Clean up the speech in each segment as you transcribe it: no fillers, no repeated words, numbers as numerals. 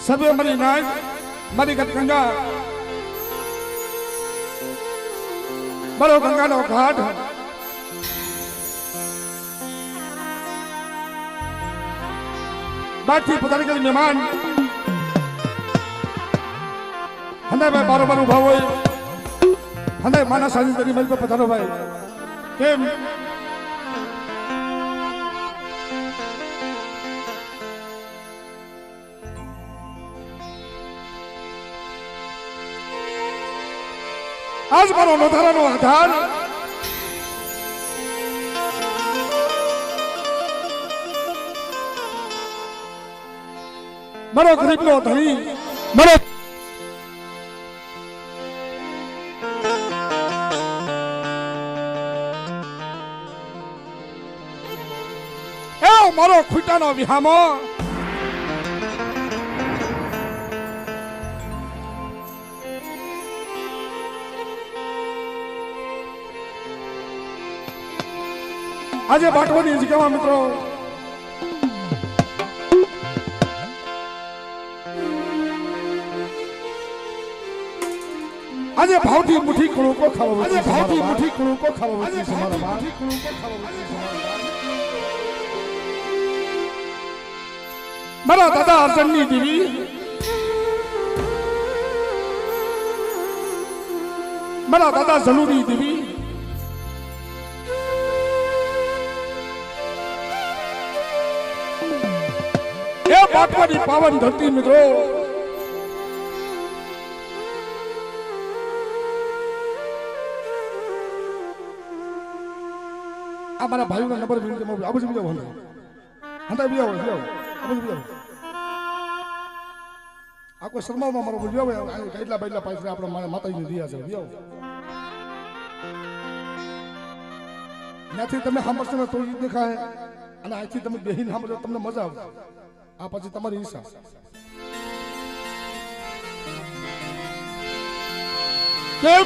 સર્વે મરી નાય મારી ગંગા મારો ગંગાનો ઘાટ બાકી પોતાની કરી મહેમાન હંદે ભાઈ બારોબાર ઉભા હોય હંદે માના સાજી કરી મળી પધારો ભાઈ કેમ આજ મારો નોધારાનો આધાર મારો ગરીબનો ધણી મારો મારો ખૂટાનો વિહામો આજે બાટવાની જગ્યામાં મિત્રો આજે ભાવથી મુઠ્ઠી કણુકો ખાવા આજે ભાવથી મુઠ્ઠી કણુકો ખાવા આજે તમારા મુઠ્ઠી કણુકો ખાવા મારા દાદા અર્જનની દેવી મારા દાદા જનુની દેવી એ બાટવાની પાવન ધરતી મિત્રો આ મારા ભાઈઓના નંબર વિનંતી માં આ બધું બીજો ભલે હંતા બીજો આ બધું બીજો આ કોઈ શર્મામાં મારો બોલ્યો હોય કેટલા બેટલા પૈસા આપણે માતાજીને દિયા છે બીજો ત્યાંથી તમે સાંભળશો ને તો ઈ દેખાય અને અહીંથી તમે બેહીને સાંભળો તમને મજા આવશે આ પછી તમારી ઈચ્છા કેમ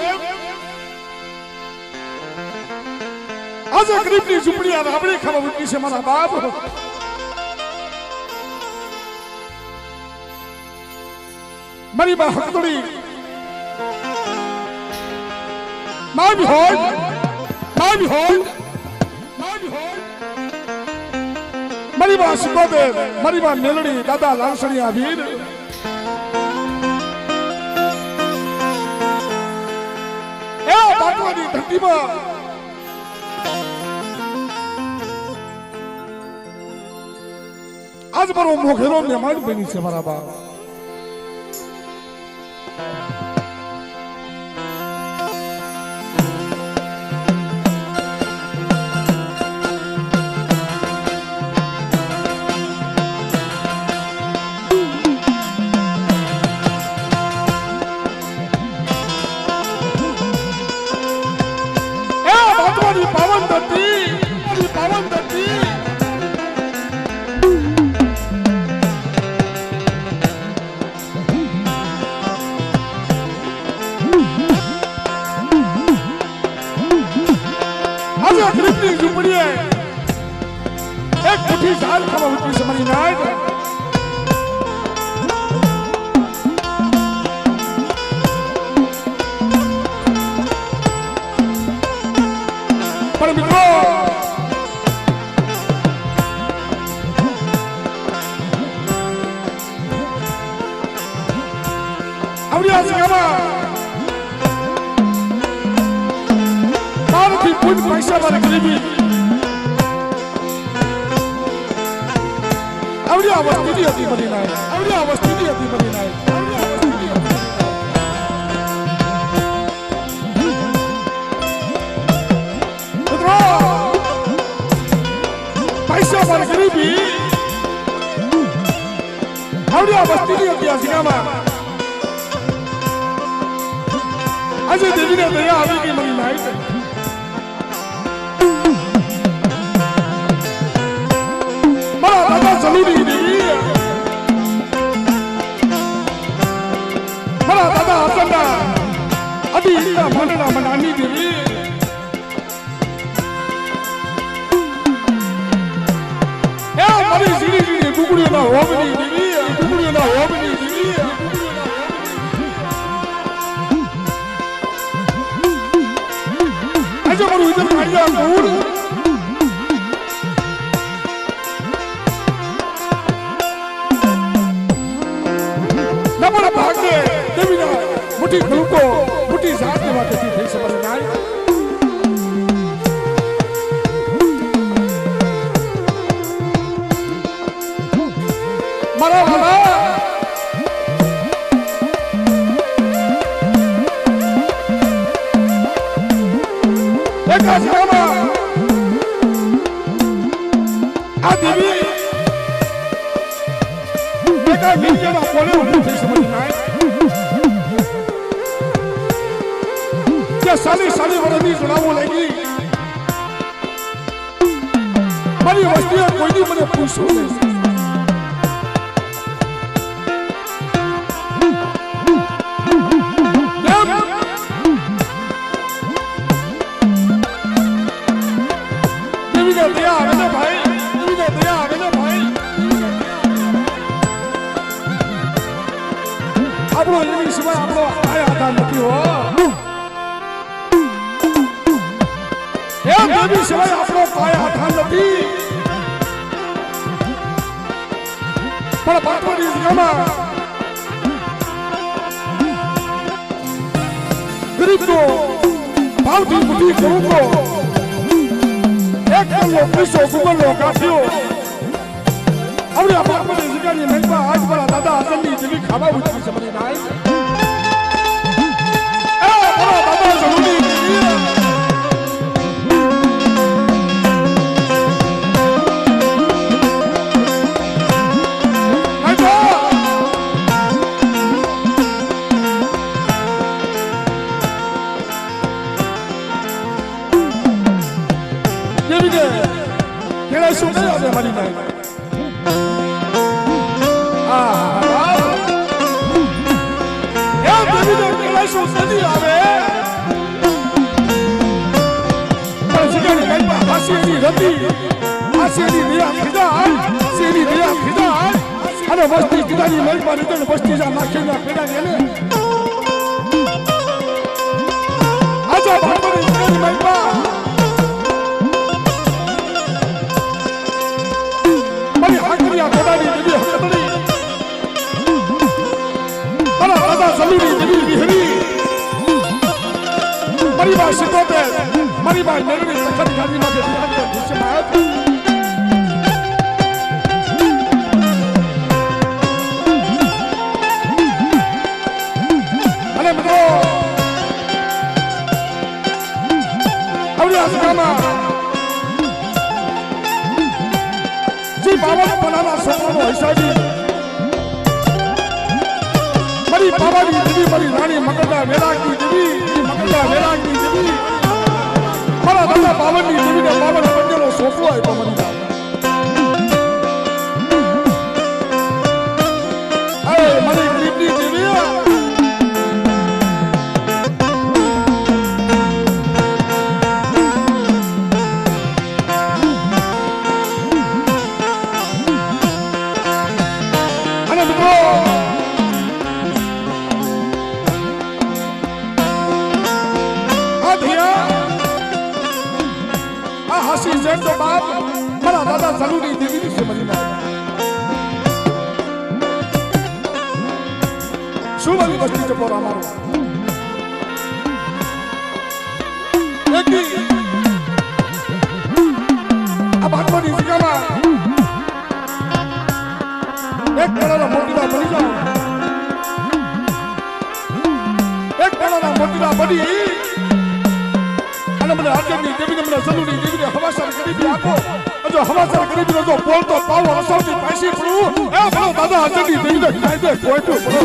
આજે ગરીબની ઝૂંપડી આ રાબડી ખાવા મૂકી છે મારા બાપ મારી બા હકદોડી મારી હોય મારી હોય મારી હોય મારી બા સિકોદર મારી બા મેલડી દાદા લાલસણી આવીર એ બાટવાની ધરતીમાં આજ મારો મોઘેરો મહેમાન બની છે મારા બા પાવન ધરતી પાવન ધરતી આજે ગરીબની ઝૂંપડીએ એક મુઠ્ઠી ઝાડ ખાવા ઉઠી છે મારી નાય પણ મિત્રો આવડી આ જગ્યામાં મારાથી પૂજ પૈસા મારી ગરીબી આવડી આ વસ્તીની હતી બની નાય આવડી આ વસ્તીની હતી બની નાય પૈસા મારી ગરીબી આવડી આ વસ્તીની હતી આ જગ્યામાં આજે દેવીને દયા આવી ગઈ મારી નાય મારા દાદા જલુની દેવી મારા દાદા અર્જનના અભિના મનના મનાની દેવી એ મારી ઝીણી ઝીણી ગુગડીઓના હોમની દેવી ગુગડીઓના હોમની દેવી મારું ઇજ્જત કાઢ્યા મૂળ નબળા ભાગ્ય દેવીના મોટી ગ્રુપો મોટી જાતને વાતથી થઈ શકે નાય મારા વાલા આ દેવી એકા વિજ્ઞાના કોને ઉભી થઈ સમજ નાય કે સાલી વરદી જણાવો લાગી મારી વસ્તીએ કોઈની મને પૂછ્યું નહીં આપણો એની સિવાય આપણો કાય આધાર નથી હો એ દેવી સિવાય આપણો કાય આધાર નથી પણ બાપની જગ્યામાં ગરીબનો ભાવથી બુદ્ધિ કરું તો એક કલો પૈસો ગુગલનો કાઢ્યો આપણા બાપની જગ્યાની મહેલમાં આજ મારા દાદા હસનની જેવી ખાવા ઉઠી સમજી નાય મારા દાદા જરૂરી દેવી કે કેળા શું નહીં આવે મારી નાય વસ્તી કીધાની મહેલમાં રીતન વસ્તી જા નાખીને પેડા ગયેલે આજા ભાગવતી કીધાની મહેલમાં મારી હાકરિયા ગોડાની દેવી હકતડી મારા દાદા સલુની દેવી વિહરી મારી બા સિકોતે મારી બા મેળવી સખત ગાડી માટે બિહારી દૃશ્યમાં આવ્યો जी बाबा बनाना सोनो हिसाबी मरी बाबा की देवी मरी रानी मगदा वेला की देवी मगदा वेला की देवी मारा दादा बावन की देवी ने बावन बंदेलो सोफो है मरी अरे मरी गरीबनी देवी तो बाप मारा दादा जरूरी देवी से मरीना शुभली बस्ती चपोरा मारो एक अब भागवती जगह में एक बड़ा मोटीला बनी जाओ एक बड़ा मोटीला बनी મને આજની દેવીને મને જરૂરી દેવીને હવાસર ગરીબી આપો જો હવાસર ગરીબીનો જો બોલતો પાવો અસૌથી પાછી પડું એ બોલો દાદા આજની દેવીને કાયદે કોઈટું પડો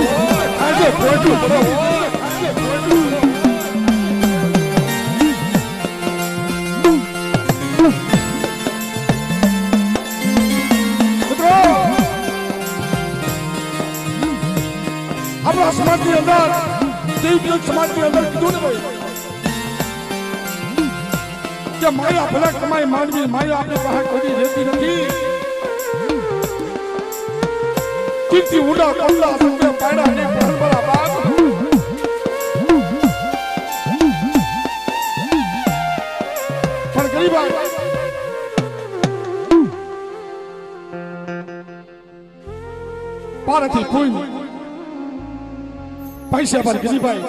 કાયદે કોઈટું પડો મિત્રો આપણા સમાજની અંદર દેવી સમાજની અંદર કીધું ને ભાઈ કે માયા ભલા કમાઈ માનવી માયા આપણી પાસે કોઈ રહેતી નથી કીર્તિ ઉડા કોંડા સંગે પાડા ને પરબરા બાપ પારથી પૂન પૈસા પર ગરીબાઈ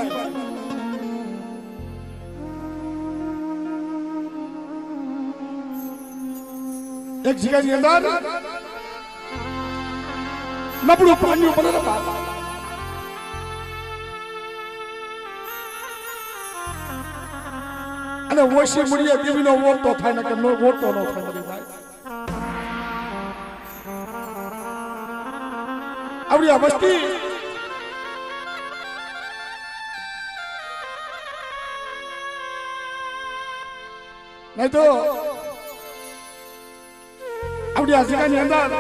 એક જગ્યાની અંદર નબળું પાણી પડે ને બાપ અને ઓછી મૂડીએ દેવીનો ઓરતો થાય ને કે નો ઓરતો ન થાય બધી ભાઈ આવડી આ વસ્તી નહીં તો આવડી આ જગ્યાની અંદર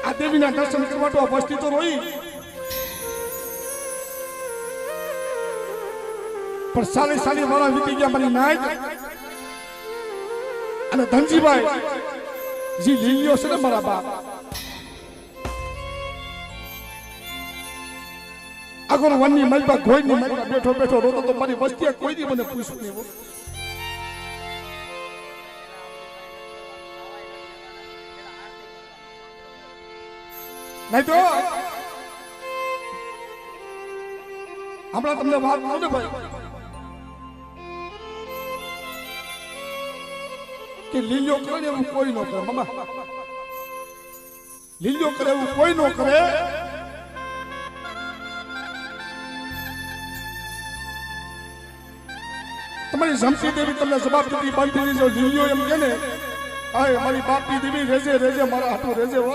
આ દેવીના દર્શન કરવા તો વસ્તી તો રોઈ પણ સાલી વાળા વીતી ગયા મારી નાઈટ અને ધનજીભાઈ જી લીલ્યો છે ને મારા બાપ આગળ વનની મલબા ઘોઈની મલબા બેઠો બેઠો રોતો તો મારી વસ્તી કોઈ દી મને પૂછ્યું નહીં નહીં તો હમણાં તમને વાત કહું ને ભાઈ કે લીલો કરે એવું કોઈ ન કરે મામા લીલો કરે એવું કોઈ ન કરે તમારી જમતી દેવી તમને જવાબ દીધી બાંધી દીધો લીલો એમ કે ને હાય મારી બાપની દેવી રેજે રેજે મારા હાથું રેજે હો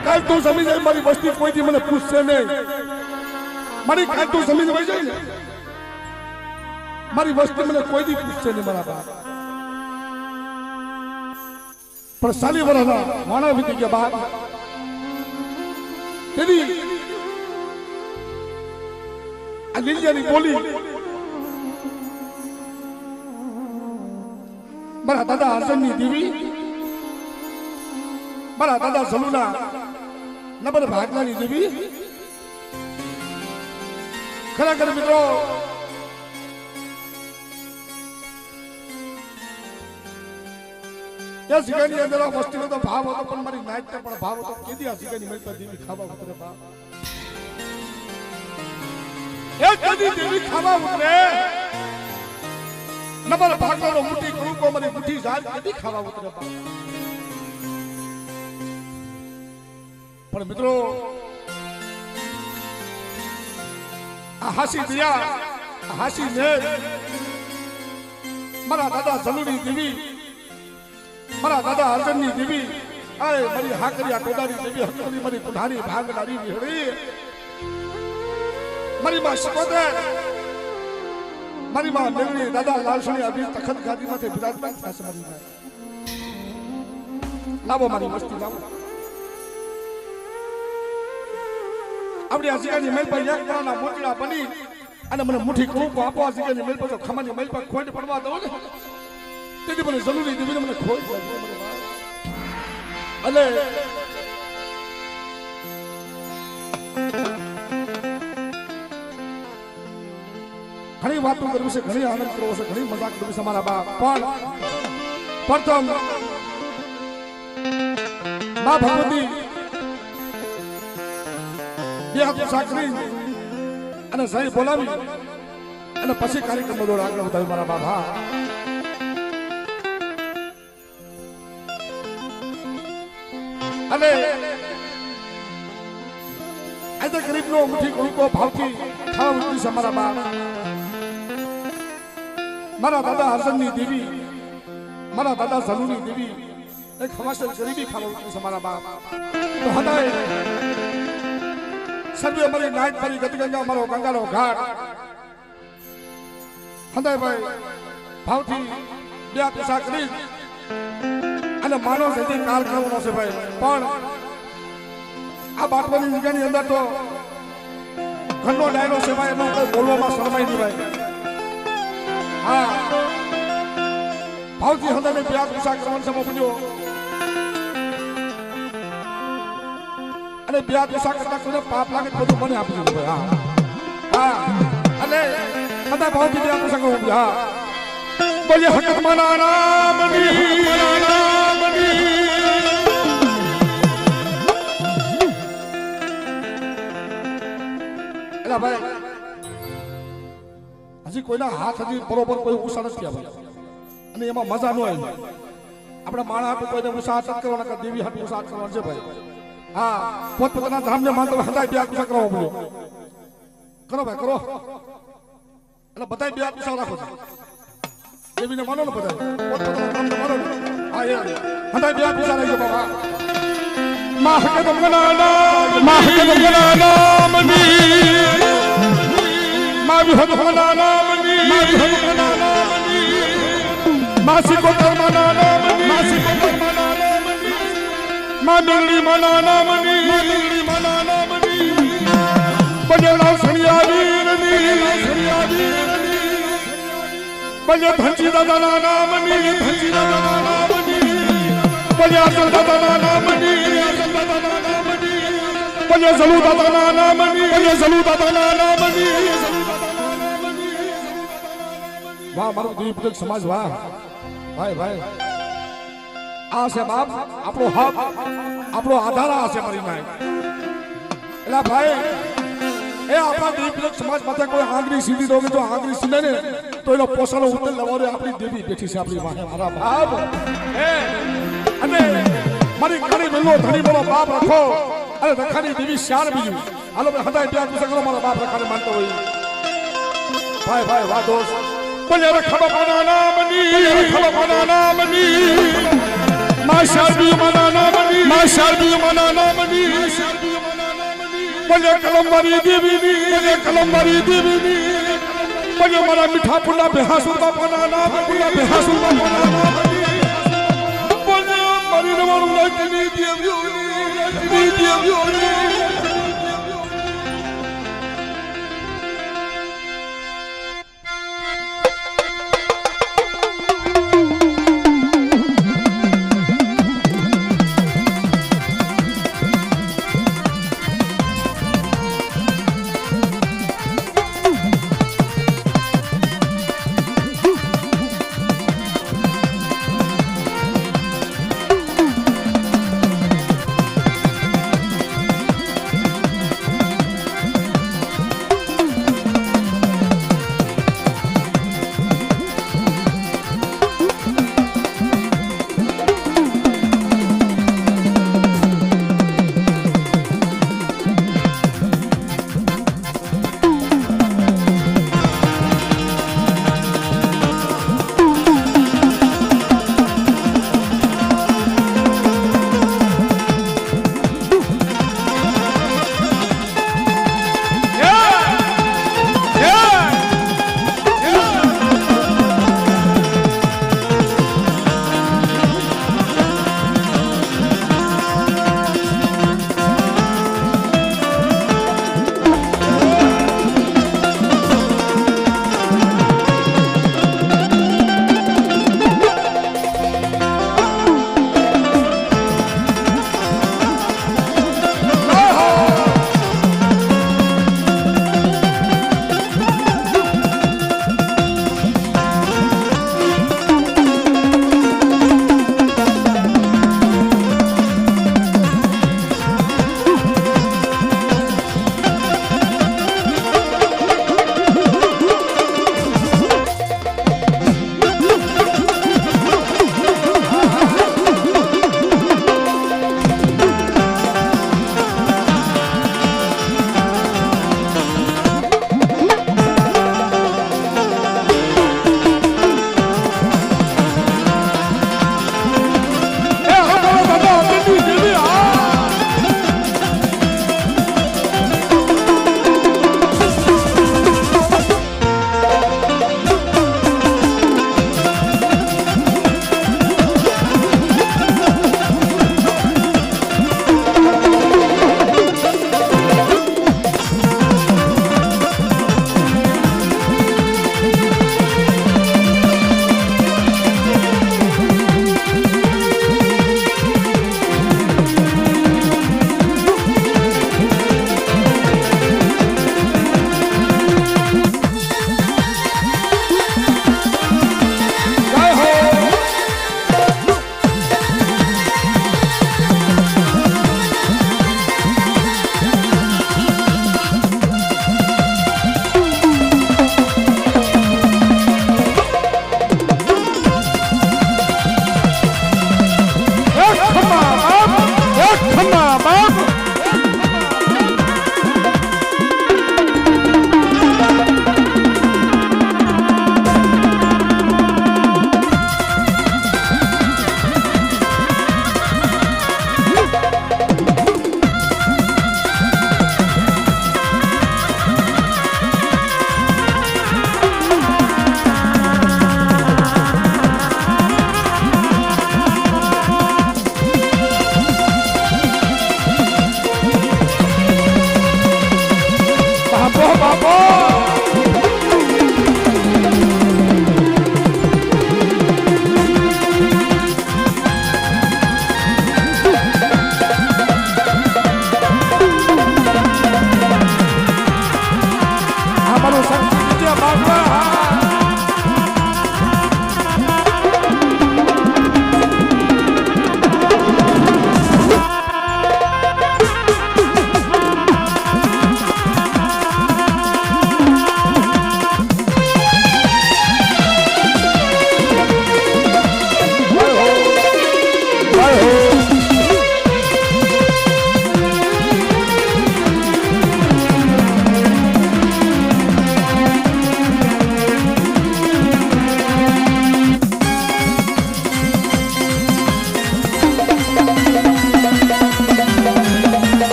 કાલ તું સમજી જાય મારી વસ્તી કોઈથી મને પૂછશે નહીં મારી કાલ તું સમજી વહી જાય ને મારી વસ્તી મને કોઈથી પૂછશે નહીં મારા બાપ પણ સાલી વર્ષના માણા વીતી ગયા બાપ તેની આ લીલિયાની બોલી મારા દાદા હરસનની દેવી મારા દાદા સલુના નબર ભાગલાની દેવી ખરેખર મિત્રો એ સિગાની અંદર વસ્તીનો તો ભાવ હતો પણ મારી નાઈટનો પણ ભાવ હતો કેદી આ સિગાની મળતા દેવી ખાવા ઉતરે બાપ એ કેદી દેવી ખાવા ઉતરે નબર ભાગલાનો મુઠ્ઠી કરુકો મારી મુઠ્ઠી ઝાડ કેદી ખાવા ઉતરે બાપ પણ મિત્રો આ હાસી દયા આ હાસી મેર મારા દાદા જલુની દેવી મારા દાદા હરજનની દેવી આય મારી હાકરિયા કોદારી દેવી હકરી મારી પુધારી ભાગનારી વિહળી મારી માં શકોદર મારી માં મેઘણી દાદા લાલસણી અભી તખત ગાદીમાંથી બિરાજમાન થશે મારી માં લાવો મારી વસ્તી લાવો આપણી આ જગ્યાની મેલ પર એક માળાના મોતીડા બની અને મને મુઠ્ઠી કરુકો આપો આ જગ્યાની મેલ પર જો ખમાની મેલ પર ખોટ પડવા દઉં ને તેથી મને જરૂરી દેવીને મને ખોટ અને ઘણી વાતો કરવી છે ઘણી આનંદ કરવો છે ઘણી મજાક કરવી છે મારા બાપ પણ પ્રથમ મા ભગવતી બે હાથ સાકરી અને સહી બોલાવી અને પછી કાર્યક્રમ બધો આગળ વધાવી મારા બાપ હા અને આજે ગરીબનો મુઠ્ઠી કરુકો ભાવથી ખાવા મૂકી છે મારા બાપ મારા દાદા હરસનની દેવી મારા દાદા ઝલુની દેવી એક ખવાસર ગરીબી ખાવા મૂકી છે મારા બાપ તો હદાય સર્વે મારી નાઈટ મારી ગતગંગા મારો ગંગાનો ઘાટ હદાય ભાઈ ભાવથી બે પૈસા કરી અને માનવ સુધી કાલ કરવાનો છે ભાઈ પણ આ બાટવાની જગ્યાની અંદર તો ઘરનો ડાયરો છે ભાઈ એમાં કોઈ બોલવામાં શરમાઈ નહીં ભાઈ હા ભાવથી હદાને બે પૈસા કરવાનો છે મોકલ્યો અને બે પૈસા કરતા કોઈને પાપ લાગે બધું મને આપી દીધું ભાઈ હા અને હદા ભાવથી બે પૈસા કરવું હા બોલે હકત માના નામની એટલે ભાઈ હજી કોઈના હાથ હજી બરોબર કોઈ ઉષા નથી ભાઈ અને એમાં મજા ન આવી આપણે માણા હાટું કોઈને ઉષા હાથ કરવાના કે દેવી હાટું ઉષા હાથ કરવાના છે ભાઈ હા પોતપોતાના ધામને માનતો હદાય બે ઉષા કરવા બોલો કરો ભાઈ કરો એટલે બધા બે ઉષા રાખો દેવીને માનો ને બધા પોતપોતાના ધામને માનો હા એ હદાય બે ઉષા રાખજો બાબા માહકે ધનજી દાદાના નામની પલ્યા દાદાના નામની પલ્યા જલુ દાદાના નામની વાહ મારો દીપક સમાજ વાહ ભાઈ ભાઈ આ છે બાપ આપણો હક આપણો આધાર આ છે મારી નાય એલા ભાઈ એ આપણા દીપક સમાજ માટે કોઈ આંગળી સીધી દોગે તો આંગળી સીધે ને તો એનો પોસાનો ઉતર લવારે આપણી દેવી બેઠી છે આપણી વાહે મારા બાપ એ અને મારી ઘણી વેલો ધણી બોલો બાપ રાખો અરે રખાની દેવી શાર બીજું હાલો ભાઈ હદાય ત્યાં પૂછે કરો મારા બાપ રખાને માનતો હોય ભાઈ ભાઈ વાહ દોસ્ત બોલે રખા બાના નામની મા શારબી મના નામની બોલે કલમવારી દેવીની બોલે મારા મીઠા પુલા બેહાસુર બાપાના નામની બોલે મારી રવાણું લાગની દેવીઓની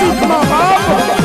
હાથમાં બાપ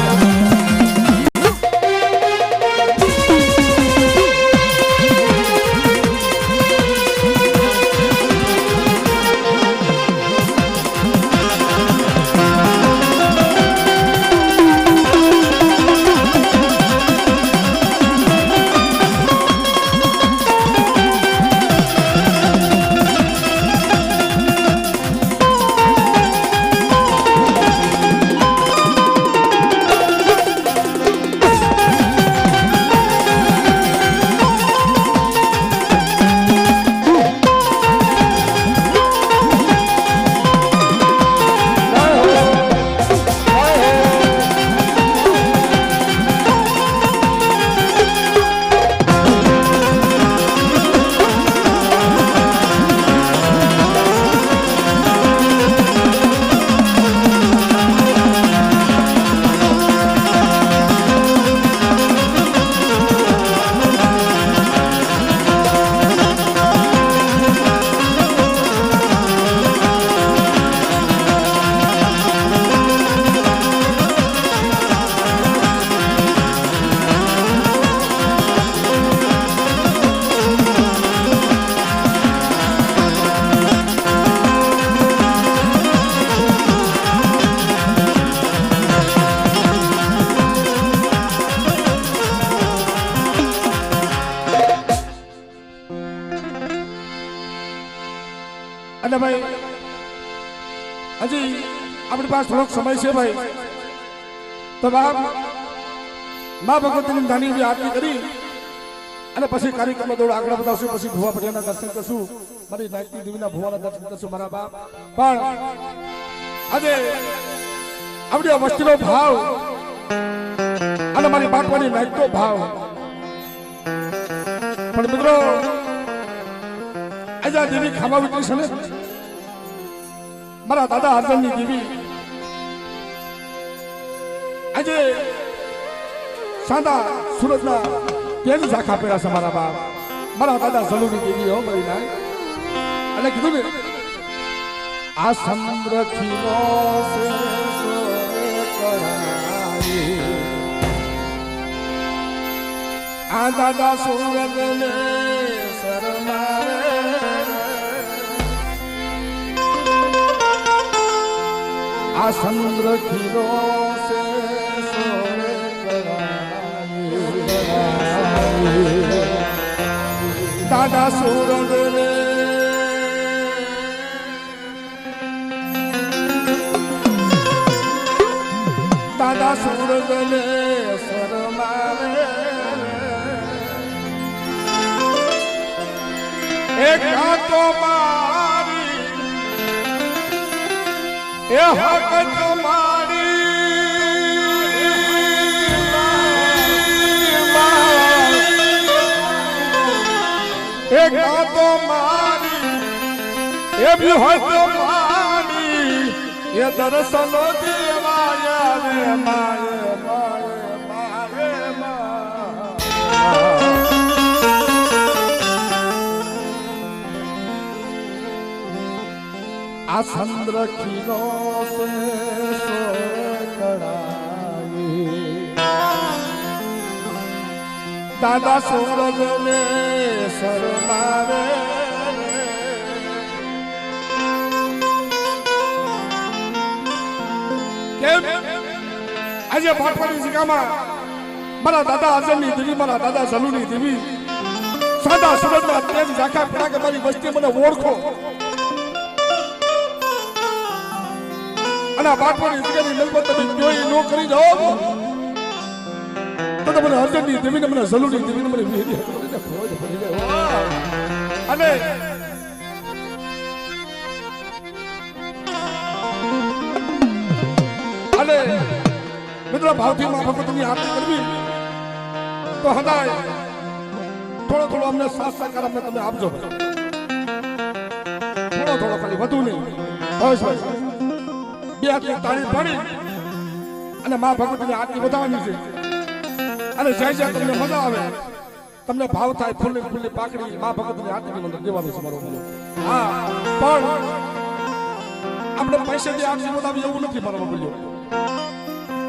અને ભાઈ હજી આપણી પાસે થોડોક સમય છે ભાઈ તો બાપ મા ભગવતીની નાની એવી આરતી કરી અને પછી કાર્યક્રમ દોડ આગળ વધારશું પછી ભુવા પટેલના દર્શન કરશું મારી નાયકી દેવીના ભુવાના દર્શન કરશું મારા બાપ પણ આજે આપણી વસ્તીનો ભાવ અને મારી બાપવાની નાયકનો ભાવ પણ મિત્રો આજે આ દેવી ખામા વિતરી છે ને મારા દાદા હરજનની દેવી આજે સાદા સુરતના તેજ ઝાખા પહેરા છે મારા બાપ મારા દાદા ઝલુની દેવી હો મારી નાય એટલે કીધું ને આ સમદ્ર ખીલો સે સોરે કરાઈ આ દાદા સુરત ને શરમારે આ સમદ્ર ખીલો સે સોરે કરાઈ દાદા સુરત ને દાદા સુરત ને શરમારે એક તો મારી એ હક તમારી એક તો મારી એ બી હક મારી એ દર્શનો દેવાય રે મારે મારે મારે આ ચંદ્ર ખીલો સે સોરે કડાઈ દાદા સૂરજ ને શરમાવે કેમ આજે પાટણની જગ્યામાં મારા દાદા અજયની દેવી મારા દાદા ઝલુની દેવી સાદા સુરતના તેજ ઝાખા પેડા કે મારી વસ્તી મને ઓળખો અને બાટવાની જગ્યાની મિલકત તમે જોઈ ન કરી જાઓ તો તમને અર્જનની દેવીને મને ઝલુની દેવીને મને વિધિ અને અને મિત્રો ભાવથી માં ભગવતીની આરતી કરવી તો હદાય થોડો થોડો અમને સાથ સહકાર અમને તમે આપજો થોડો થોડો ખાલી વધુ નહીં બસ બસ બે હાથની તાળી પાડી અને માં ભગવતીની આરતી વધારવાની છે અને જય જય તમને મજા આવે તમને ભાવ થાય ફૂલની ફૂલની પાકડી માં ભગવતીની આરતીની અંદર દેવાનું છે મારો હા પણ આપણે પૈસા જે આરતી વધાવી એવું નથી મારો બોલ્યો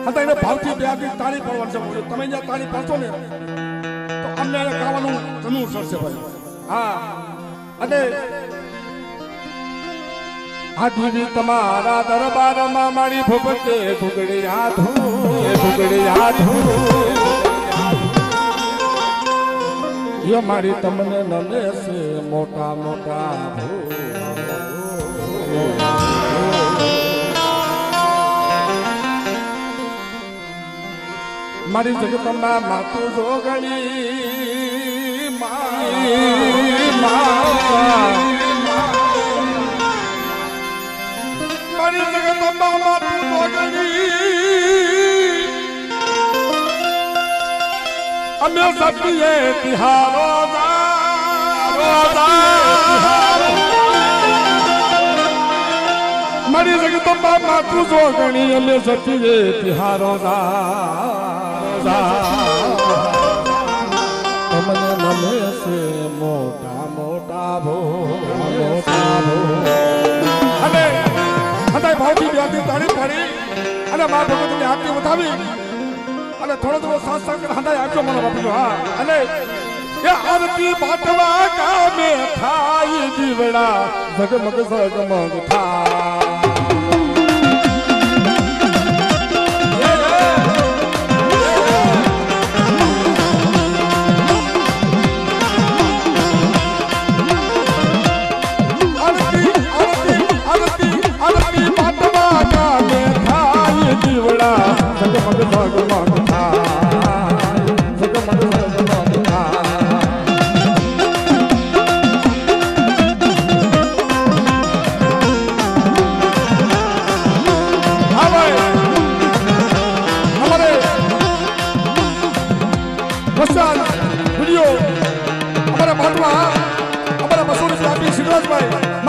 હતા એને ભાવથી બે આગળ તાળી પાડવાની છે તમે જ્યાં તાળી પાડશો ને તો અમને એને ગાવાનું ઘણું સરશે ભાઈ હા અને આધુરી તમારા દરબારમાં મારી ભૂપતે ભૂગડી હાથું ये मारी तमने नले से मोटा मोटा मारी जगदम्बा मातु जोगणी मारी जगदम्बा मातु जोगणी अम्या सत्य तिहारो मारी जगदम्बा मातु जोगणी अम्या सत्य तिहारो तमने नमे से मोटा मोटा भो अने हताय भावती ब्याती ताड़ी पाड़ी अने मां भगवती आरती उठावी અને થોડો થોડો સાથ સાથ હંડાઈ આપજો મને બાપુ હા અને એ આરતી બાટવા કામે થાય જીવડા જગમગ જગમગ થાય આરતી બાટવા કામે થાય જીવડા જગમગ જગમગ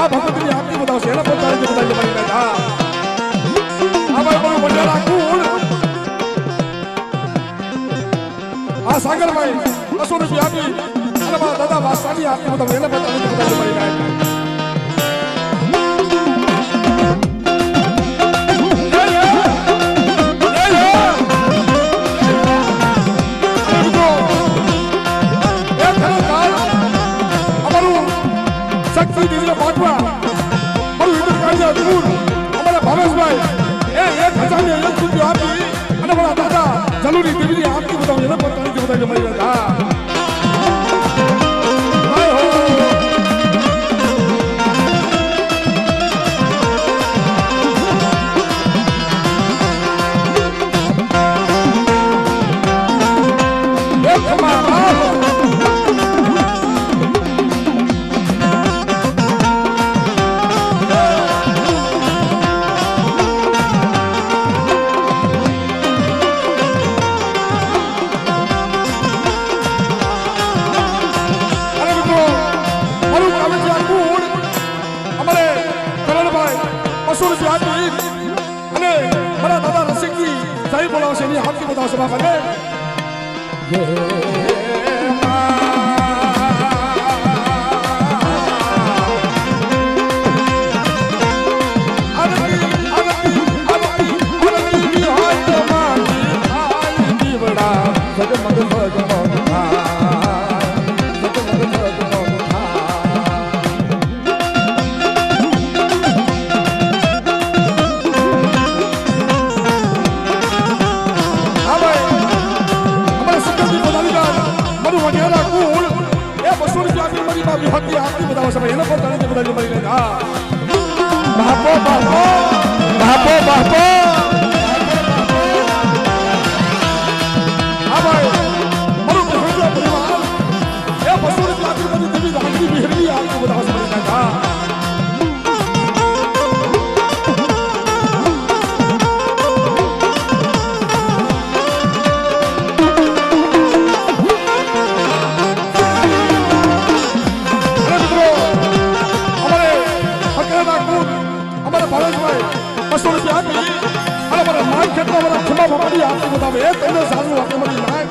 भगवती आरती बताओ से ना बताओ जो बताइए भाई बेटा अब बोलो बंजारा कूल आ सागर भाई असुर की आरती अरे बा दादा वास्तानी आरती बताओ ये ना बताओ जो बताइए भाई बेटा जरूरी देवी आपकी बताओ ये ना बताने की बताइए भाई बेटा बताओ सभा बने हकी आपकी बताओ सब ये ना बताने के बताइए भाई बेटा बापो बापो बापो बापो हां भाई मरो भगवान परिवार ये बसुर जाति बनी देवी रानी बिहरी आपको बताओ सब बेटा आपको बताओ ये तेरे साल में आपको मरी लाए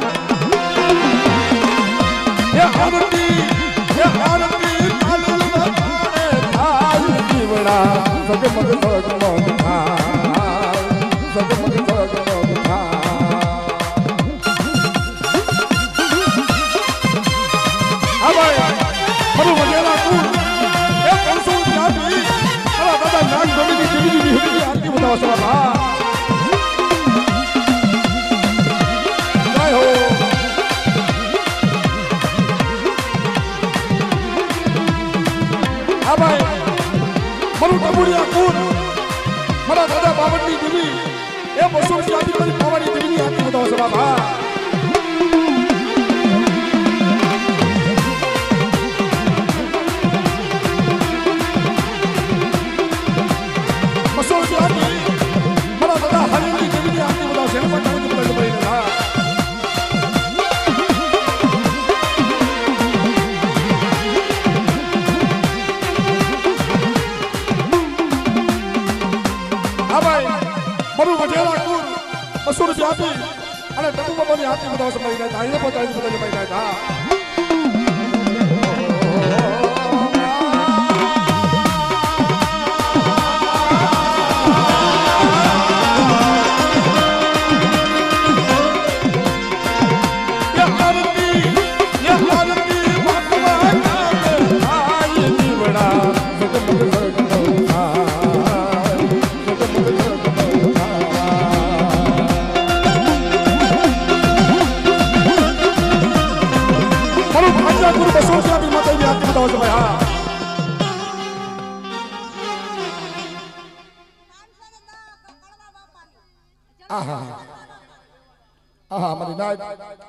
ये आरती तालुल बताए थाल जीवड़ा जगमग जगमग था जगमग जगमग था 200 રૂપિયા આપી મારી પાવાની દેવીની આરતી બતાવો છે બાબા અને ટપુ બાબાની આરતી બતાવો છે મારી નાય આઈને પોતાની બતાવી મારી નાય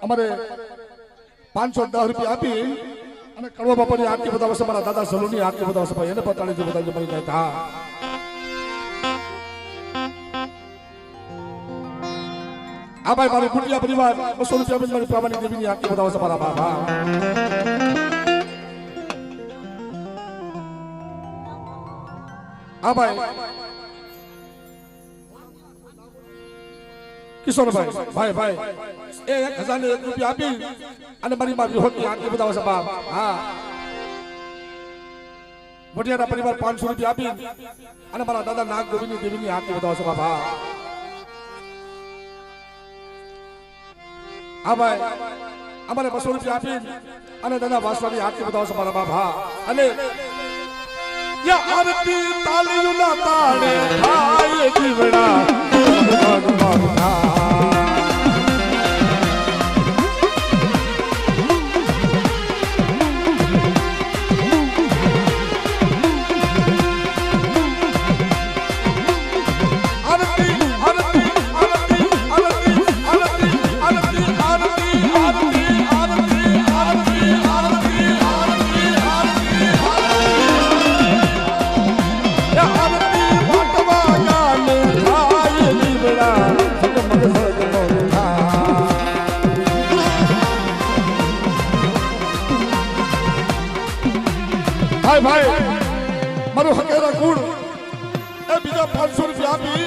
અમારે 510 રૂપિયા આપી અને કડવા બાપાની આરતી બતાવશે મારા દાદા સલુની આરતી બતાવશે ભાઈ એને બતાડી બતાવી મારી નાય હા આ ભાઈ મારી કુટિયા પરિવાર 200 રૂપિયા મારી પાવાની દેવીની આરતી બતાવશે મારા બાબા આ ભાઈ કિશોરભાઈ ભાઈ ભાઈ એ 1001 રૂપિયા આપી અને મારી માં વિહોતની આરતી બતાવો છે બાપ હા વડિયાના પરિવાર 500 રૂપિયા આપી અને મારા દાદા નાગ ગોવિંદની દેવીની આરતી બતાવો છે બાપ હા ભાઈ અમારે 200 રૂપિયા આપી અને દાદા વાસવાની આરતી બતાવો છે મારા બાપ હા અને યા આરતી તાળીઓના તાળે થાય જીવડા ભાઈ મારું હકેરા કુળ એ બીજા 500 રૂપિયા આપી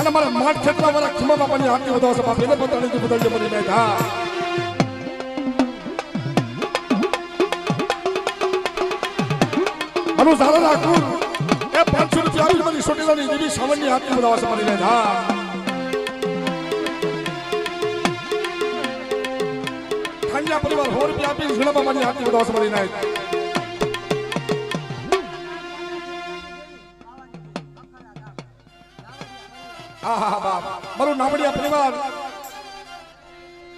અને મારા માઠ ખેતરા વાળા ખમા બાપાની આરતી બતાવશે બાપ એને બતાડી બતાવી મરી નાય હા મારું સારા કુળ એ 500 રૂપિયા આપી મારી સોટેલાની દેવી સાવનની આરતી બતાવશે મરી નાય હા ખાંડિયા પરિવાર 100 રૂપિયા આપી ઝીણા બાપાની આરતી બતાવશે મરી નાય મારું નામડિયા પરિવાર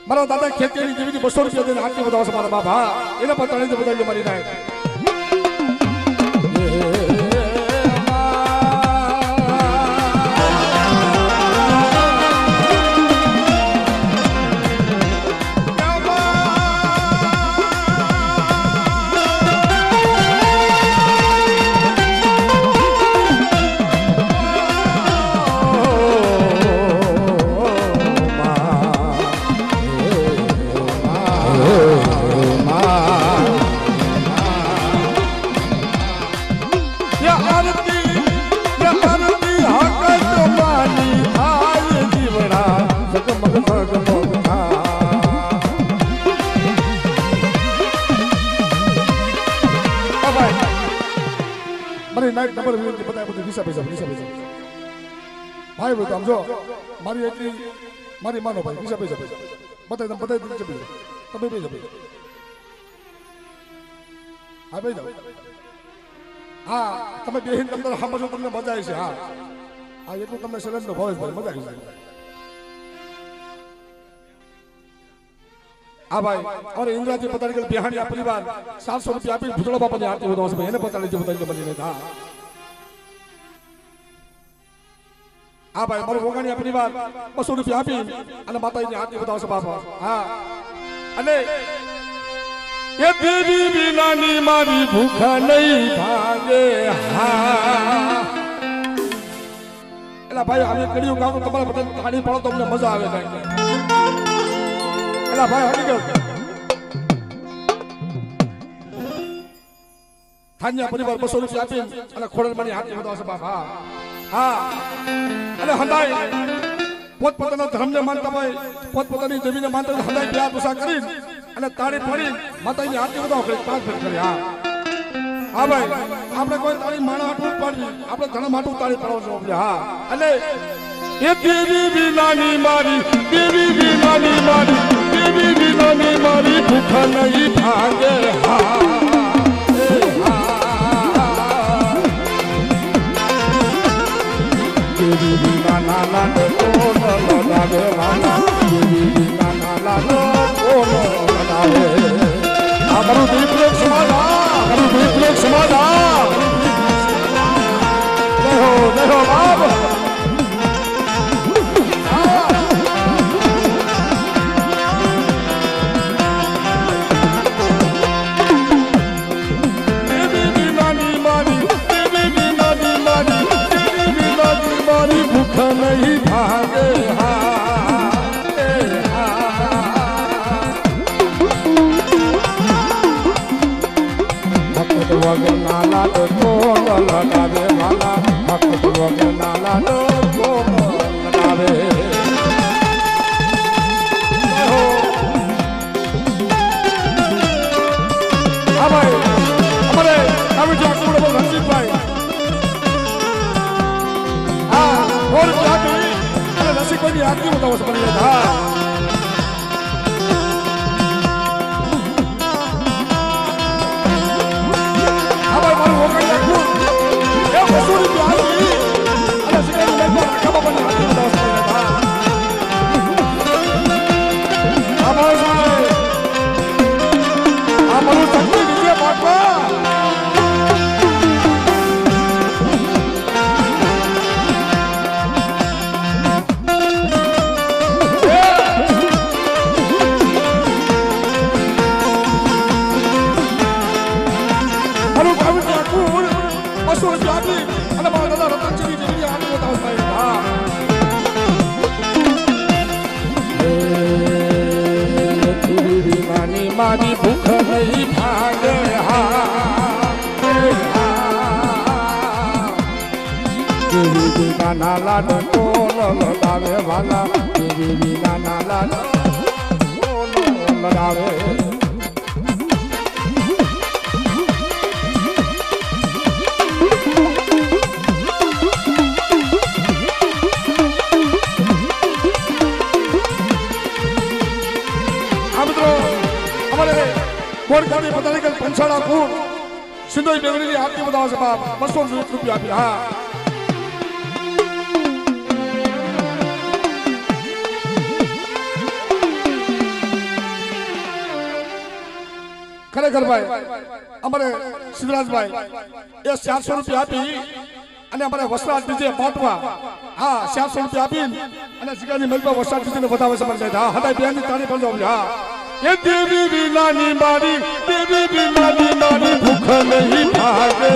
મારા દાદા ખેતીની દેવીની 200 રૂપિયા દઈને આરતી બતાવશે મારા બાપ હા એને પતાણી બતાવી મારી નાય નાઈટ નંબર વિનંતી બતાય બધું દિશા પૈસા ભાઈ બોલ સમજો મારી એટલી મારી માનો ભાઈ દિશા પૈસા બતાય તમે બતાય દિશા પૈસા તમે પૈસા હા ભાઈ જાઓ હા તમે બેહીન તમને સાંભળો તમને મજા આવી છે હા હા એટલું તમને સલનનો ભાવ ભાઈ મજા આવી જાય હા ભાઈ और इंद्राजी पताड़ी बिहानिया परिवार 700 रुपया आपी भुतड़ा बापा ने आरती बताओ से એને પતાડી બની હા હા ભાઈ મારું વગાણિયા પરિવાર 200 રૂપિયા આપી અને માતાજીની આરતી બતાવશે બાપા હા અને એ દેવી વિનાની મારી ભૂખ નહીં ભાગે હા એલા ભાઈ અમે કર્યું કામ તમારે બધા ખાડી પડો તો અમને મજા આવે કાંઈ એલા ભાઈ હકીકત થાન્યા પરિવાર 200 રૂપિયા આપી અને ખોડલમાંની આરતી બતાવશે બાપા હા અને હંદાય પોતપોતાના ધર્મને માનતા હોય પોતપોતાની જમીને માનતા હોય હંદાય પ્યાર પૂછા કરી અને તાળી પાડી માતાજીની આરતી બતાવો કરી 5 ફેર કરી હા હા ભાઈ આપણે કોઈ તાળી માણા હાટું પાડવી આપણે ઘણા માટું તાળી પાડવો છે હા અને એ દેવી વિનાની મારી દેવી વિનાની મારી દેવી વિનાની મારી ભૂખ નહીં ભાગે હા નાના લાગે નાના લાગે આ મારું દીપલેખ સમાજ મારું દીપલેખ સમાજ દેહો બાપ नहीं भागे भक्त वगे नाला तो लगावे वाला भक्त वगे नाला तो लगावे हाँ भाई हमारे कमिटी अकूड़ रंजीत भाई और जाती अरे रसिक भाई आरती बताओ सब बढ़िया था अब हमारे होकर देखो ये वसूली प्यार की अरे रसिक भाई को कब अपन आरती बताओ सब बढ़िया था हमारे हमारे शक्ति नीचे बाटवा मारी भूख नहीं भागे देवी नाला तो लगावे वाला देवी नाला लगावे कोणकानी पता नहीं पंचाड़ा फूल सिंधु बेगड़ी आरती बताओ से बाप 200 रुपया आपी हाँ खरेखर भाई अमरे सिद्धराज भाई ये 400 रुपया आपी અને અમારે વસરાજ દીજે પાટવા હા 400 રૂપિયા આપી અને સિગાની મેલમાં વસરાજ દીજે વધાવે છે મને હા હદાય બેની તાળી પણ જાવ હા ये देवी विनानी मारी भूख नहीं भागे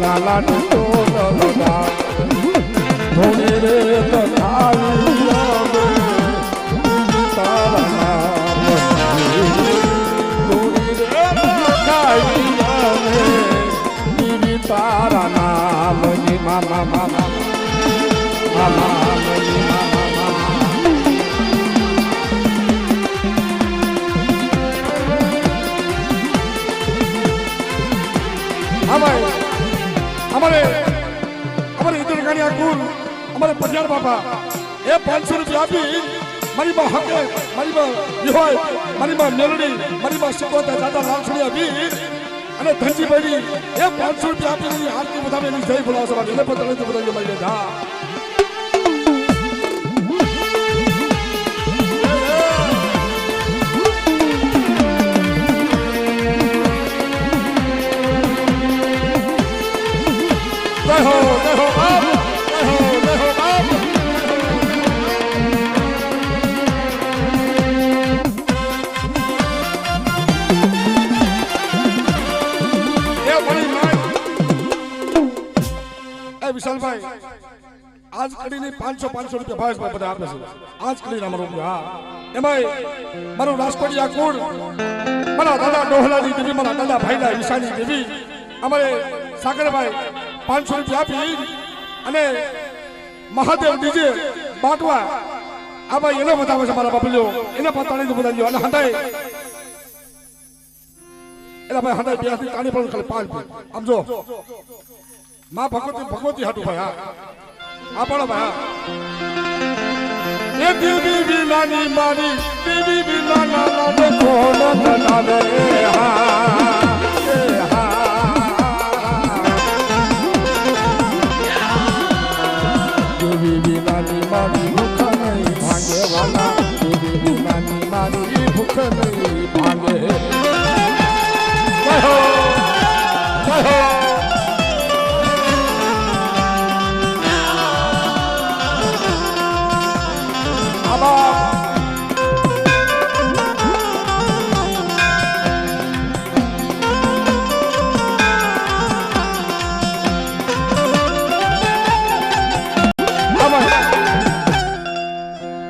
नाला तो लगा धोने रे तो तारा नाम मामा मामा हमारे इधर गाड़ी अकुल हमारे पंजाब बाबा ये 500 रुपया भी मारी माँ हके मारी माँ विहोय मारी माँ मेलडी मारी माँ शिकोता दादा लालछड़ी अभी अने धनजी भाई ये 500 रुपया भी आरती बतावे नहीं सही बुलाओ सब इन्हें पता नहीं तो बताइए मैं जा જય હો બાપ, જય હો બાપ. વિશાલભાઈ આજ કરીને 500 રૂપિયા ભાવેશભાઈ બધા આપે છે. આજ કરીને અમારો હા એમાં મારું રાજકોટિયા કુળ મારા દાદા ડોહલાની દેવી, મારા દાદા ભાઈલા વિશાલી દેવી, અમારે સાગરભાઈ 500 રૂપિયા આપી અને મહાદેવ ડીજે બાટવા આ ભાઈ એનો બતાવે છે મારા બાપલીઓ એને પણ તાળી બતાવી અને હંડાઈ એલા ભાઈ હંડાઈ બેસી તાળી પણ ખાલી 5 આમ જો માં ભગવતી હાટુ ભાઈ હા આપણો ભાઈ હા. એ દેવી વિનાની મારી દેવી વિના ના ને કોણ બનાવે હા એ હા દેવી વિનાની મારી ભૂખ નહીં ભાંગે વાલા, દેવી વિનાની મારી ભૂખ નહીં ભાંગે. જય હો જય હો.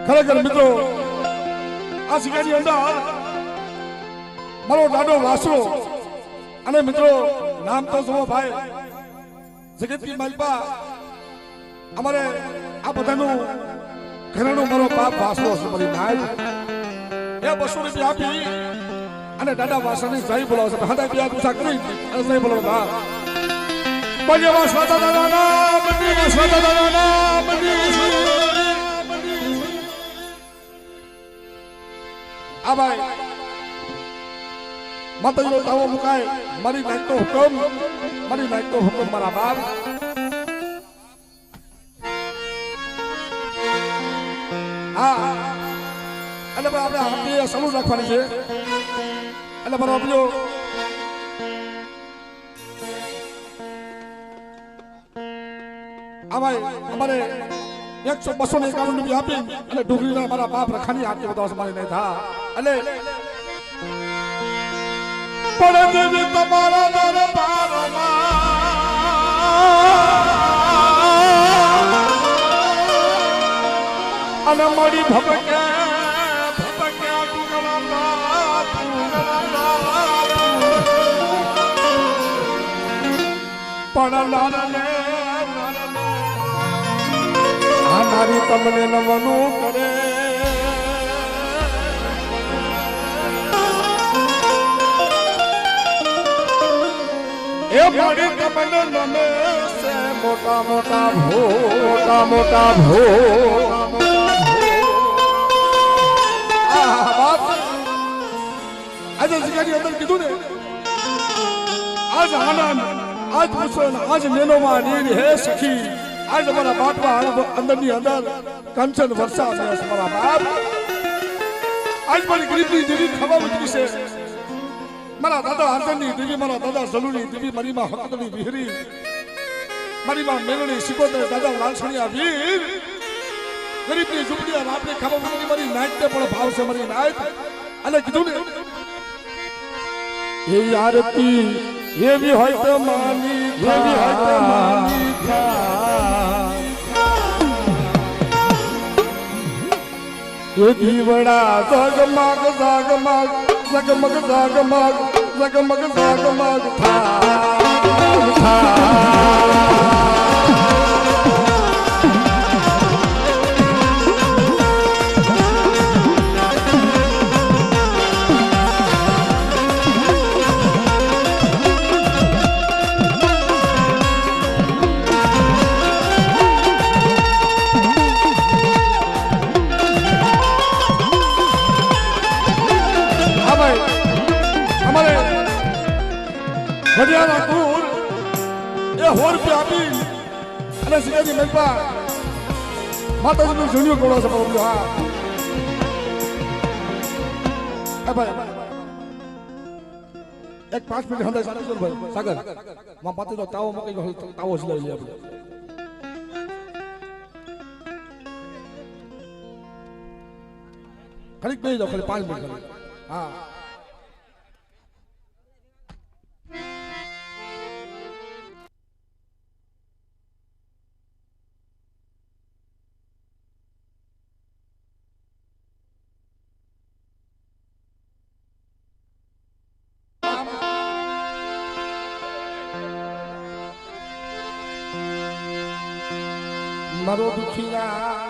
ખરેખર મિત્રો આ શિકારી અંદર મારો દાદો વાસરો અને મિત્રો નામ તો જુઓ ભાઈ જગતની માલપા અમારે આ બધાનું ઘરેણું મારો બાપ વાસરો છે. મારી નાય એ 200 રૂપિયા આપી અને દાદા વાસરાની જય બોલાવે છે. હાડા બે ગુસ્સા કરી અને જય બોલાવતા બજે વાસરા દાદાના બજે વાસરા દાદાના બજે આ ભાઈ માતાજીનો તાવો મુકાય મારી નાખતો હુકમ, મારી નાખતો હુકમ મારા બાપ. હા એટલે ભાઈ આપણે હાથે સલૂટ રાખવાની છે. એટલે મારો આપજો આ ભાઈ અમારે 100-251 રૂપિયા આપી અને ડુંગળીના મારા બાપ રખાની આરતી બતાવશે મારી નહીં થા. અને પડે દેવી તમારા દરબારમાં અને મળી ભપકે ભપકે પણ નારી તમને નમનું કરે એ મળી તમને નમે છે મોટા મોટા ભો મોટા મોટા ભો. આજે શિકારી અંદર કીધું ને આજ આનંદ આજ મુસલન આજ નેનોમાં નીર હે સખી આજ અમારા બાટવા અંદરની અંદર કંચન વર્ષા છે મારા બાપ. આજ મારી ગરીબની દેવી ખબર ઉતરી છે. મારા દાદા હાજરની દેવી, મારા દાદા જલુની દેવી, મારી માં હકની વિહરી, મારી માં મેલણી સિકોતર, દાદા લાલસણિયા વીર, ગરીબની ઝૂંપડી રાતની ખબર ઉતરી મારી નાઈટ પણ ભાવ છે મારી નાઈટ. અને કીધું ને એ આરતી એવી હોય તો માની, એવી હોય તો માની એ દીવડા જગમગ જગમગ જગમગ જગમગ જગમગ જગમગ થા. ઘડિયાળા કુર એ 100 રૂપિયા આપી અને સિકાજી મેલપા માતાજીનું જૂન્યું કોળો છે બાબુ. હા ભાઈ એક 5 મિનિટ હંદા સાગર ભાઈ સાગર માં પાતીનો તાવો મૂકી ગયો તાવો જ લઈ લે આપણે ખાલી બેસી જાઓ ખાલી 5 મિનિટ ખાલી હા મારો દુખીયા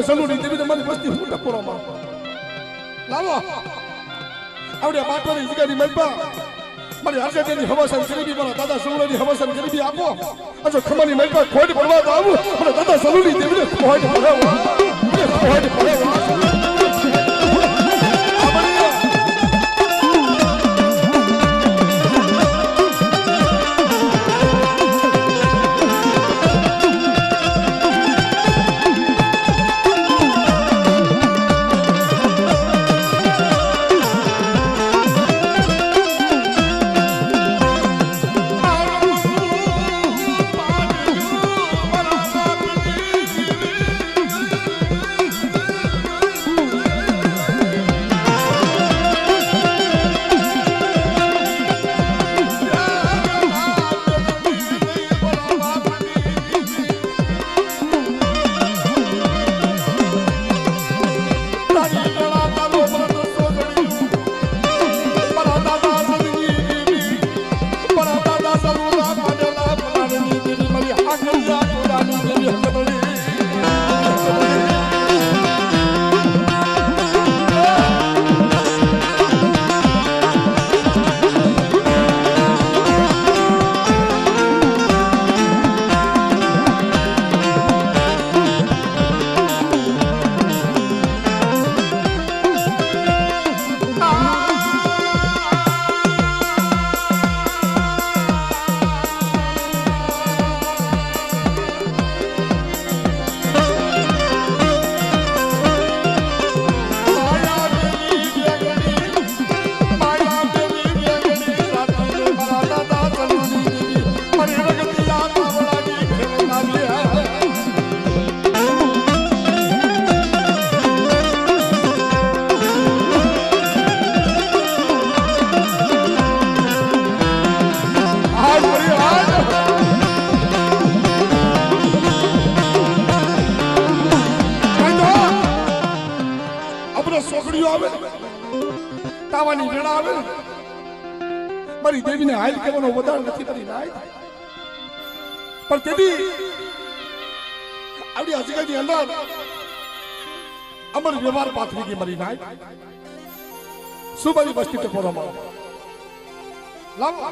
સલુડી દેવી તમારી વસ્તી હું ટપોરામાં લાવો આવડે બાટવાની જગ્યાની મલબા મારી આજાદીની હવાસન ગરીબી મારા દાદા સલુડીની હવાસન ગરીબી આપો અજો ખમાની મલબા ખોટ પડવા તો આવું મારા દાદા સલુડી દેવીને ખોટ પડવા ખોટ પડવા તાવાની વેળા આવે મારી દેવીને હાલ કેવાનો વધાર નથી કરી નાય પણ તેદી આવડી હજગાની અંદર અમર વ્યવહાર પાથરી ગઈ મારી નાય સુબાની બસ્તી ટપોરામાં લાવો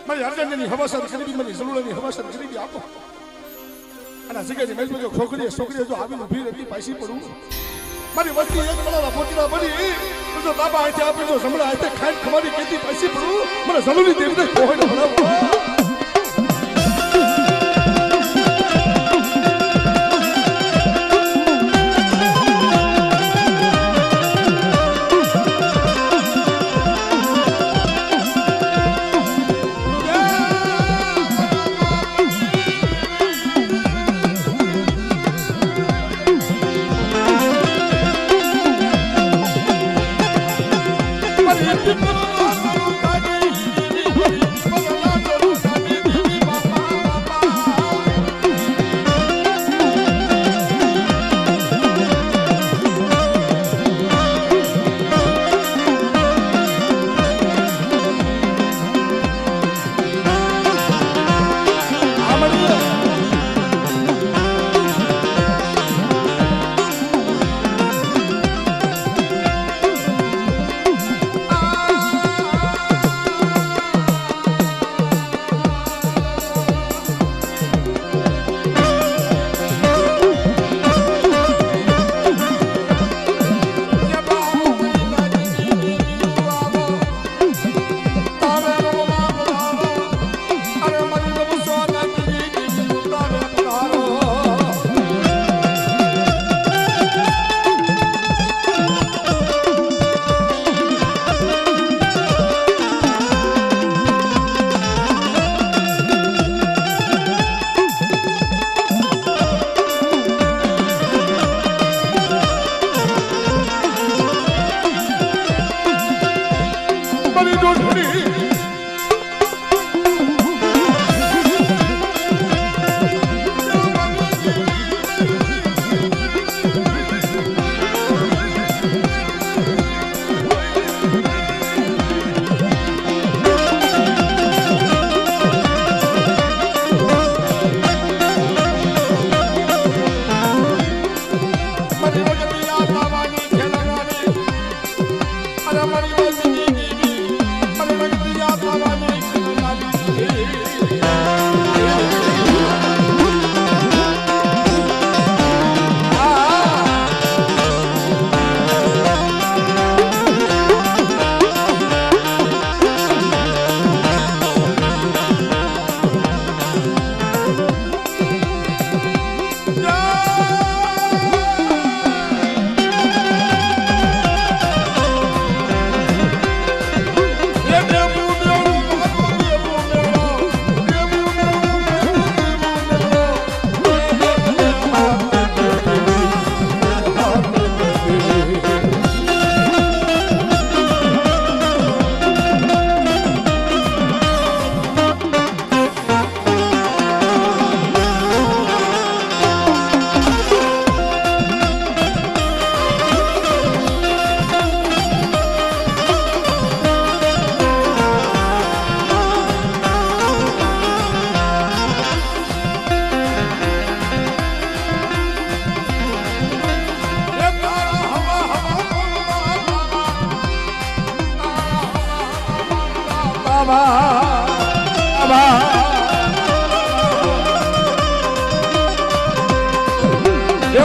મારી હરજનની હવાસર ગરીબી મારી સલુડાની હવાસર ગરીબી આપો અને હજગાની મેલ જો છોકરીએ જો આવીને ઊભી રહી પાછી પડું મારી વસ્તી એક કલાક પોતીના બની તો બાબા આતે આપી જો સમણા આતે ખાઈ ખમારી કેતી પાછી પડું મને સલુડી દેવી દે કોઈ ન ભણાવો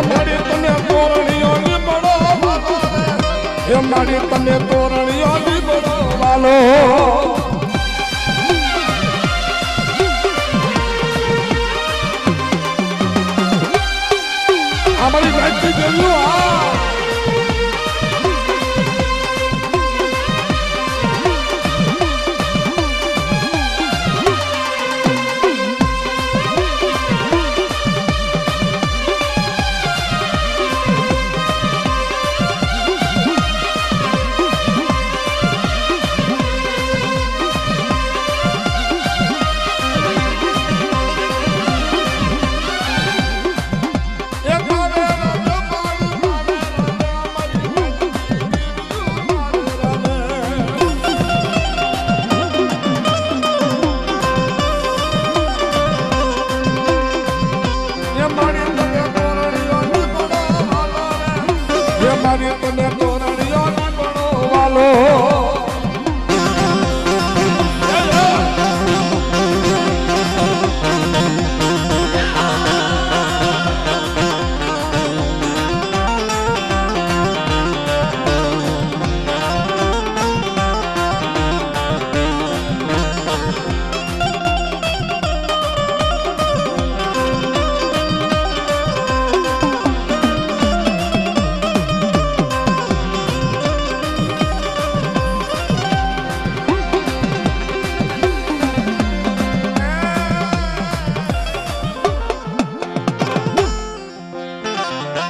મારી તને તોરણીઓ લીબડો એ મારી તને તોરણીઓ લીબડો વાલો અમારી ગાયત્રી ગયું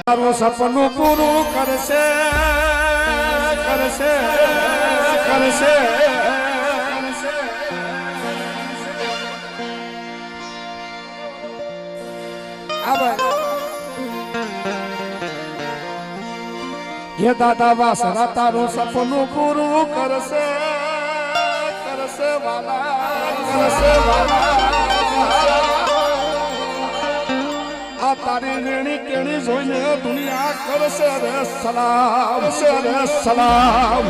તારું સપનું પૂરું કરશે કરશે કરશે ये दादा वासरा ताરું સપનું પૂરું કરશે કરશે વાલા કરશે વાલા આ તારી રેણી કેણી જોઈને દુનિયા કરશે રે સલામ રે સલામ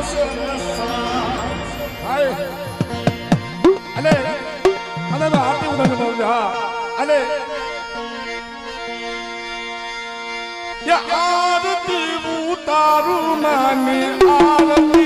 હાય અલે અલે આરતી ઉતારું અલે યા આરતી ઉતારું નાની આરતી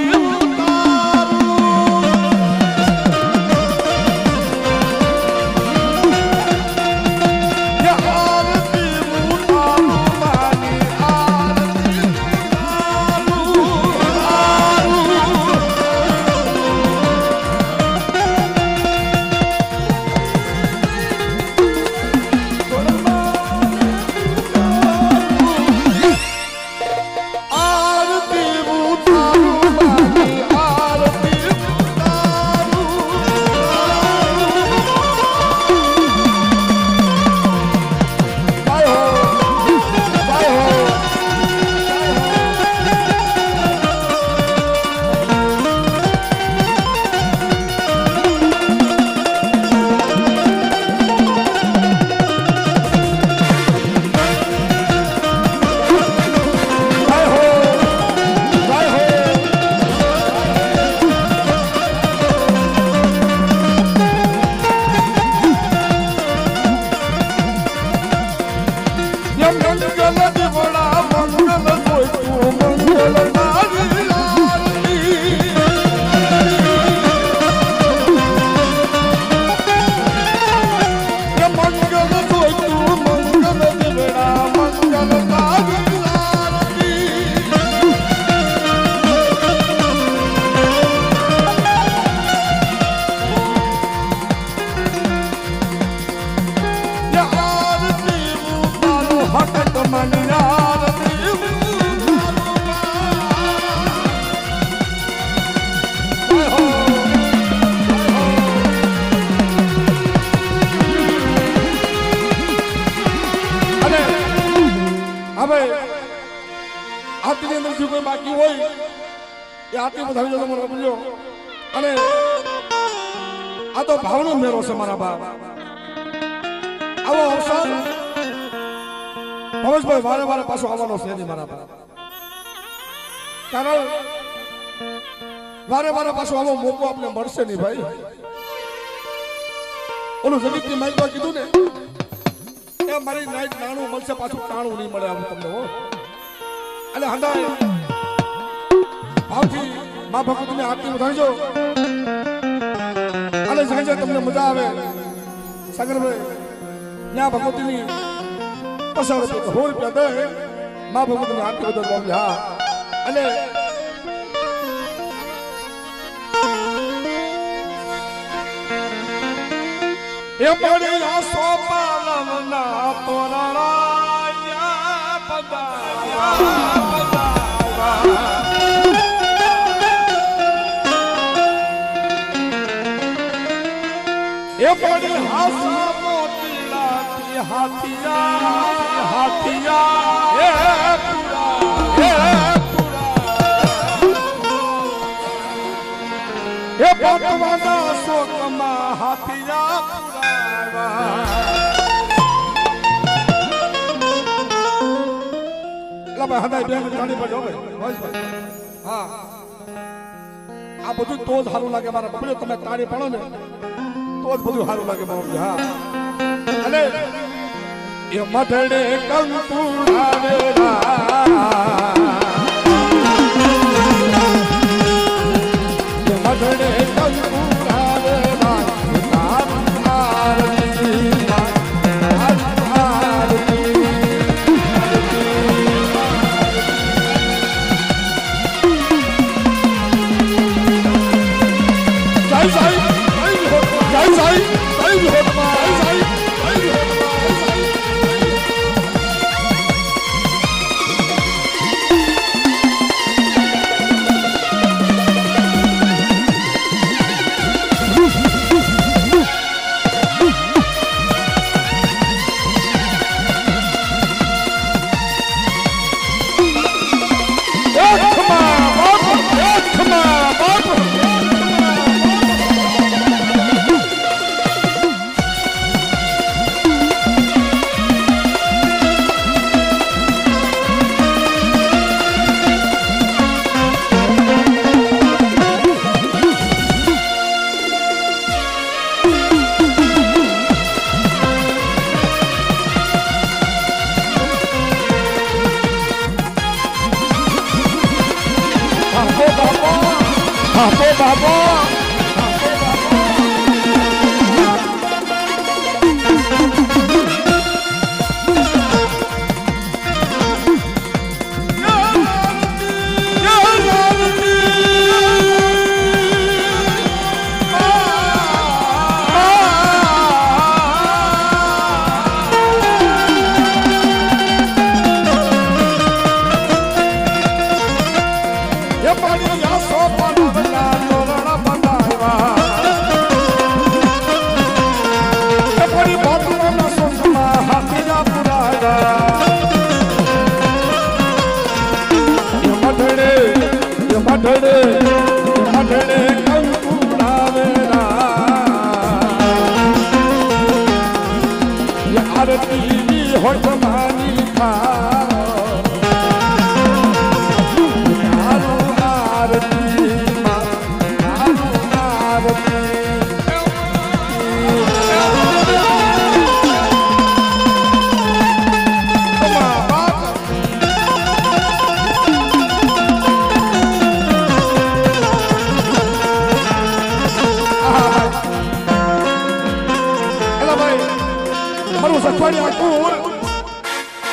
આરતી અંદર જે કોઈ બાકી હોય એ આરતી વધાવી જતો મને બોલ્યો અને આ તો ભાવનો મેરો છે મારા બાપ આવો અવસર ભવેશભાઈ વારે વારે પાછો આવવાનો છે નહીં મારા બાપ કારણ વારે વારે પાછો આવો મોકો આપણે મળશે નહીં ભાઈ ઓલું જગતની માઈકમાં કીધું ને એ મારી નાઈટ નાણું મળશે પાછું ટાણું નહીં મળે આવું તમને હો અને હંડાય ભાવથી મા ભગવતીની આરતી વધારજો અને સાંજે તમને મજા આવે સાગરભાઈ ત્યાં ભગવતીની 50 રૂપિયા 100 રૂપિયા દે મા ભગવતીની આરતી વધારવા હા અને એ પડી આ સોપાલમના તોરણાયા પદાયા એ પડી હાસા મોતીલાથી હાથિયા હાથિયા એ પોતવાના શોકમાં હાથિયા આ બધું તો જ સારું લાગે મારા બબડ્યો તમે તાળી પાડો ને તો જ બધું સારું લાગે મારું હા અને એ મઢડે કંકુડાવે મઢડે કંકુડાવે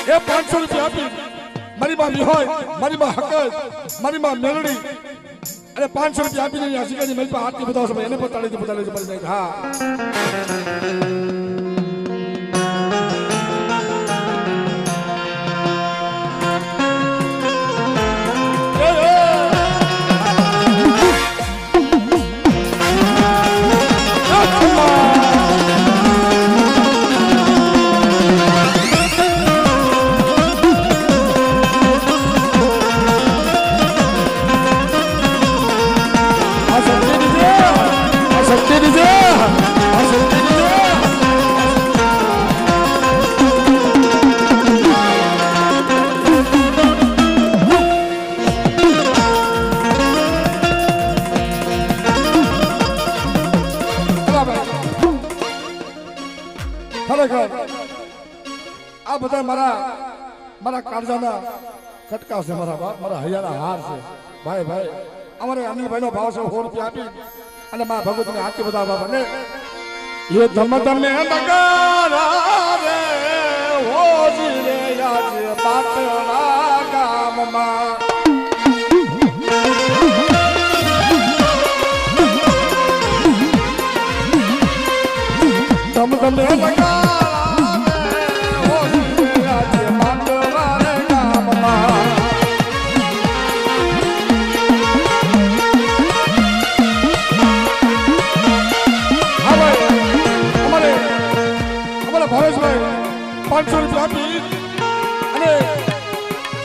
એ 500 રૂપિયા આપી મારી બા વિહોય મારી બા હકત મારી બા મેલડી અને 500 રૂપિયા આપીને હસીકાની મેલ પર હાથથી બતાવશે એને બતાડી પડી હા બધા મારા મારા કાળજાના કટકા છે મારા બાપ મારા હૈયાના હાર છે ભાઈ ભાઈ અમારે અનિલભાઈનો ભાવ છે 100 રૂપિયા આપી અને મારા ભગવતીને હાથી બધા બાપ અને ये धम धमे नगारा रे होजी रे आज बाटला गामમાં ધમ ધમે નગારા રે હોજી રે આજ બાટલા રે ગામમાં ભાવેશભાઈ 500 રૂપિયા આપી અને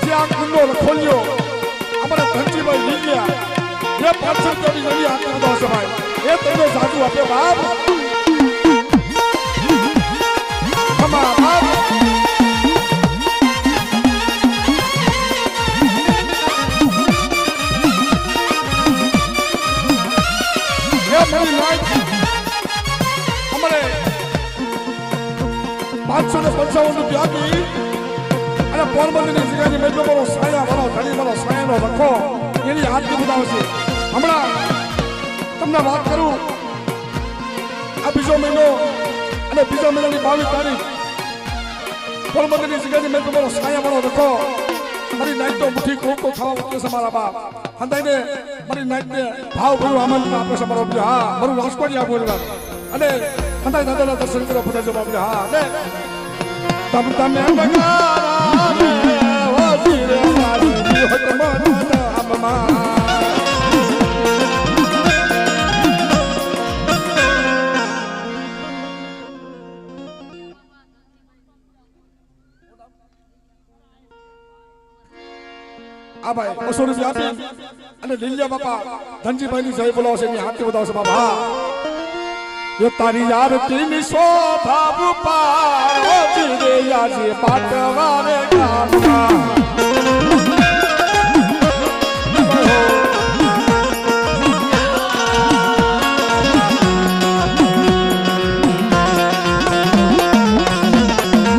જે આ કુંડો ખોલ્યો અમારા ધનજીભાઈ લીલિયા જે 500 રૂપિયાની નવી હાથમાં દોશે ભાઈ એ તમને સાચું આપે બાપ અમા બાપ એ મારી લાઈફ અમારે 555 રૂપિયા આપી અને પોરબંદરની જગ્યાની મેં મારો સાયા મારો ધણી મારો સાયાનો રખો એની હાથથી બતાવશે હમણાં તમને વાત કરું આ બીજો મહિનો અને બીજા મહિનાની 22 તારીખ પોરબંદરની જગ્યાની મેં મારો સાયા મારો રખો મારી નાઈટ તો મુઠ્ઠી કોકો ખાવા મૂકે છે મારા બાપ હંદાઈને મારી નાઈટને ભાવ ભર્યું આમંત્રણ આપે છે મારો હા મારું રાજકોટ આ બોલવા અને હંદાઈ દાદાના દર્શન કરવા ફટાજો બાપ હા ને તમ તમે નગારા રે હોજી રે મારી હોતમાં આમમાં આ ભાઈ 200 રૂપિયા આપી અને લીલિયા બાપા ધનજીભાઈની જય બોલાવશે એની હાથથી બતાવશે બાપા હા ये तारी आरती ની શોભા ઉપાડી રે આજે પાટવારે ગામમાં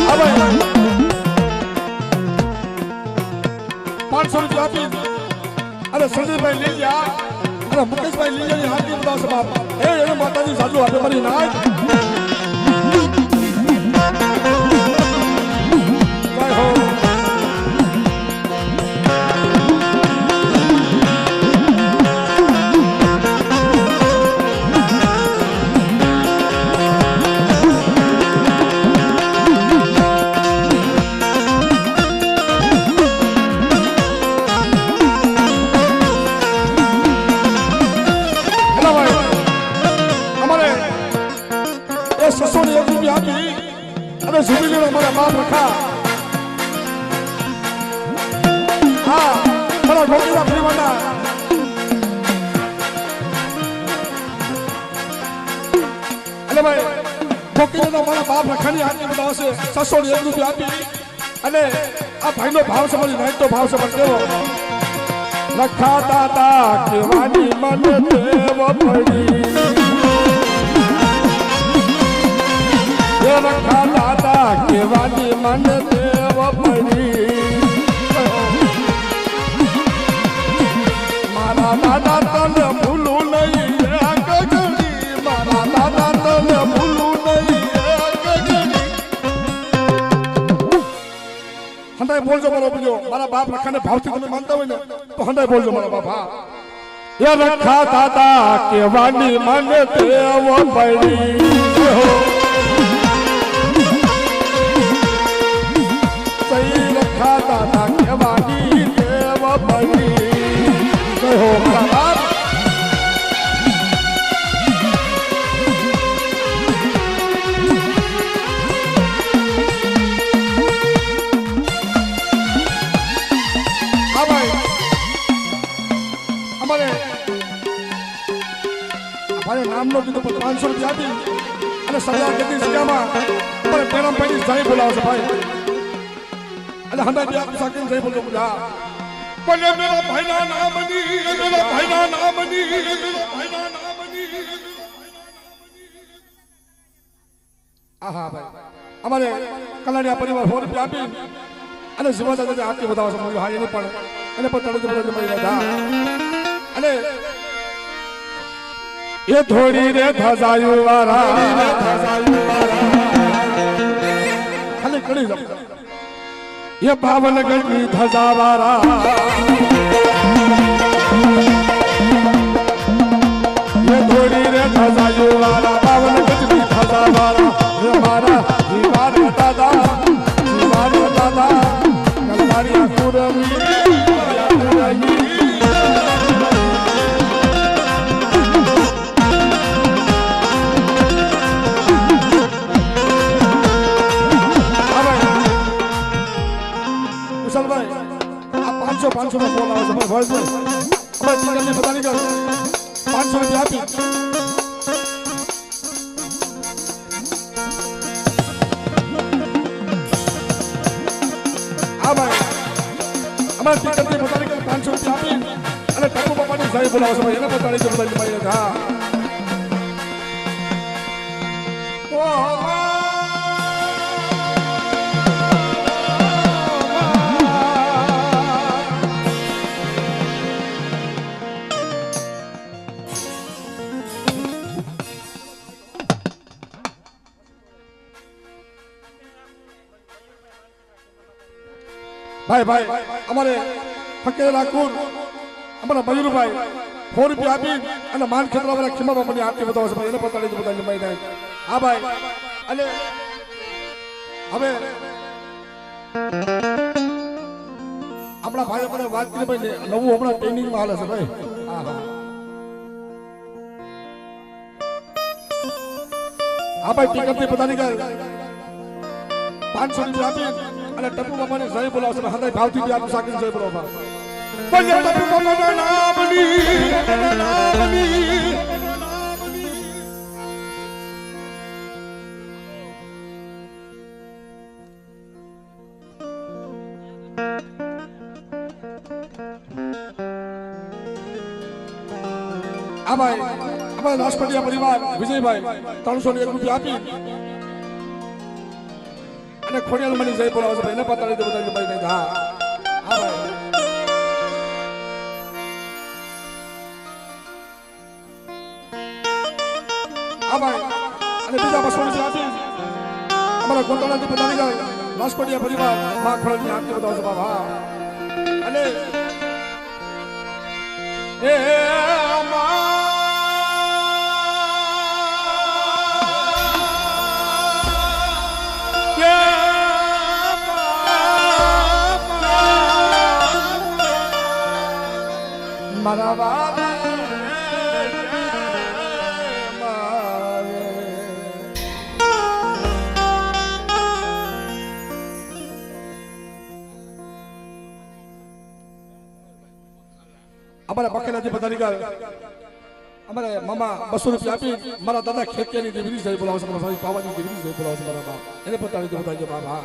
હવે 500 રૂપિયા આપી અને સંજયભાઈ લીલિયા અને મુકેશભાઈ લીલિયાની હાથથી બતાવશે બાપા એ એને માતાજી સાચું આપે મારી નાય જય હો સુધીનો મારા બાપ રખા હા મારા ગોકીના પરિવારના એટલે ભાઈ ગોકીનો મારા બાપ રખાની હાથની બતાવશે 601 રૂપિયા આપી અને આ ભાઈનો ભાવ છે મારી નાઈટ તો ભાવ છે પણ કેવો લખા દાદા કેવાની મન દેવ પડી રખા દાદા કેવાની મન દેવ પડી મારા દાદા તને ભૂલું નહીં મારા દાદા તને ભૂલું નહીં હંડાઈ બોલજો મારો બીજો મારા બાપ રખાને ભાવથી તમે માનતા હોય ને તો હંડાઈ બોલજો મારા બાપ હા એ રખા દાદા કેવાની મન દેવ પડી રખા દાદા કેવાની દેવ પડી કહો મારા હા ભાઈ અમારે ભાઈ નામનો કીધું પણ 500 રૂપિયા આપી અને સરદાર ગતિ જગ્યામાં અમારે પેરામભાઈની જય બોલાવશે ભાઈ અને હંડા બે આપી સાકીને જઈ બોલજો હા બોલે મેરા ભાઈના નામની મેરા ભાઈના નામની મેરા ભાઈના નામની આહા ભાઈ અમારે કલાડિયા પરિવાર 100 રૂપિયા આપી અને જીવાદાદાને આરતી વધાવવા સમજો હા એને પણ તળે મળી રહ્યા અને એ થોડી રે ધજાયું વારા ખાલી કડી જાવ ये पावन गढ़ी धजावारा ये थोड़ी रे धजायु वाला पावन गढ़ी धजावारा ये हमारा जीवान दादा कलवारिया कुरमी पांच सौ में फोन आवे છે ભાઈ હવે ટીકરની પતા નહીં કર 500 રૂપિયા આપી આ ભાઈ અમાર ટીકરની પતા નહીં કર 500 રૂપિયા આપી અને ટપુ બાપાની સાહેબ બોલાવે છે ભાઈ એને પતા નહીં કે ભાઈ હા ભાઈ અમારે ફકીર લાકુર અમારા મયુરભાઈ 100 રૂપિયા આપી અને માન ખેતરા વાળા ખીમા બાપાની આરતી બતાવશે ભાઈ એને પતાડી દો બતાવી ભાઈ હા ભાઈ અને હવે આપણા ભાઈ આપણે વાત કરી ભાઈ નવું હમણાં ટ્રેનિંગ માં હાલે છે ભાઈ હા ભાઈ ટિકિટની પતાની કર 500 રૂપિયા આપી અને ટપુ બાપાને જય બોલાવશે હૃદય ભાવથી બી આપનું સાકીને જય બોલાવવા બોલે ટપુ બાપાના નામની આ ભાઈ અમારા રાજકોટિયા પરિવાર વિજયભાઈ 301 રૂપિયા આપી અને ખોડિયાલ મની જય બોલાવે છે એને પતાડી દે બતાવી ભાઈ હા હા ભાઈ આ ભાઈ અને બીજા 200 રૂપિયા આપી અમારા ગોંડલથી પતાવી જાય રાજકોટિયા પરિવાર માં ખોડિયાલની આરતી બતાવે છે બાબા અને એ મારા બાબા અમારા બકેલાથી બધાની ગાય અમારે મામા 200 રૂપિયા આપી મારા દાદા ખેતિયાની દેવીની જય બોલાવે છે મારા પાવાની દેવીની જય બોલાવે છે મારા બાપ એને પતાડી દો બતાવી બાબા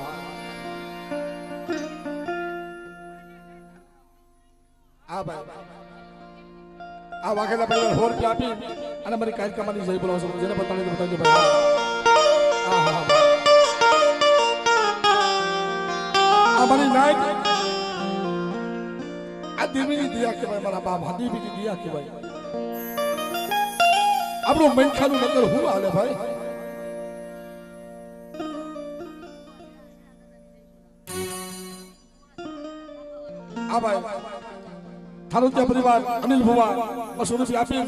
આ ભાઈ આ વાઘેલા પરિવાર 100 રૂપિયા આપી અને મારી કાયર કમાની જય બોલાવે છે જેને પતાડી દો બતાવી ભાઈ આ મારી નાઈટ આ દેવીની દિયા કે ભાઈ મારા બાપ દેવીની દિયા કે ભાઈ આપણું મનખાનું નગર હું હાલે ભાઈ આ ભાઈ થારોત્યા પરિવાર અનિલ ભુવા 200 રૂપિયા આપી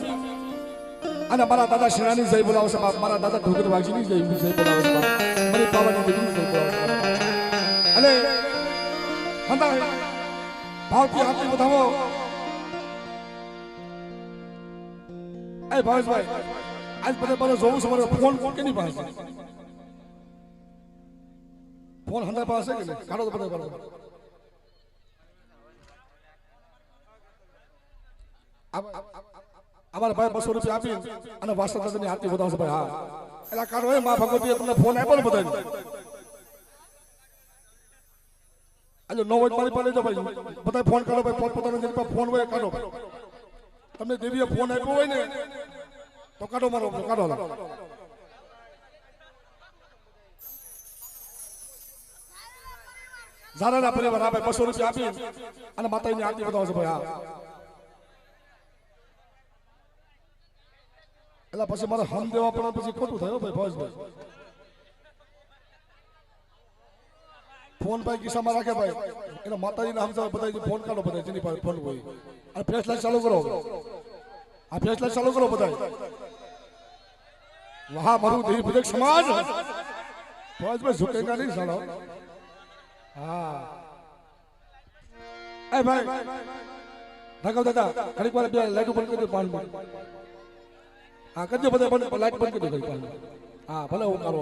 અને મારા દાદા શિરાની જય બોલાવે છે બાપ મારા દાદા ઢોકર વાજીની જય બોલાવે છે બાપ મારી પાવાની દેવીની જય બોલાવે છે અને હંદા ભાવથી આરતી વધાવો એ ભાવેશભાઈ આજ મને જોવું છે મારો ફોન કેની પાસે ફોન હંદા પાસે કે કાઢો તો બધે અમારા ભાઈ 200 રૂપિયા આપી અને વાસણ દાદાની આરતી વધાવશે ભાઈ હા એલા કાઢો એ માં ભગવતીએ તમને ફોન આપ્યો ને બધાને આજે 9 વાગે મારી પાસે જો ભાઈ બધા ફોન કરો ભાઈ પોતપોતાનો જેની પાસે ફોન હોય કાઢો તમને દેવીએ ફોન આપ્યો હોય ને તો કાઢો મારો કાઢો ઝારાના પરિવાર આ ભાઈ 200 રૂપિયા આપી અને માતાજીની આરતી બતાવશે ભાઈ હા એટલે પછી મારે હમ દેવા પડે પછી ખોટું થયું ભાઈ ફોજભાઈ ફોન ભાઈ કિસ્સામાં રાખે ભાઈ એને માતાજીને સમજાવે બધા ફોન કાઢો બધા જેની પાસે ફોન હોય અને ફ્લેશ લાઈટ ચાલુ કરો આ ફ્લેશ લાઈટ ચાલુ કરો બધા વહા મારું દેવી ભજક સમાજ ફોજભાઈ ઝુકેગા નહીં સાલો હા એ ભાઈ રાઘવ દાદા ઘડીક વાર બે લાઈટ બંધ કરી દો 5 મિનિટ હા કરજો બધા બંધ લાઈટ બંધ કરી દો ઘડીક વાર હા ભલે ઉકારો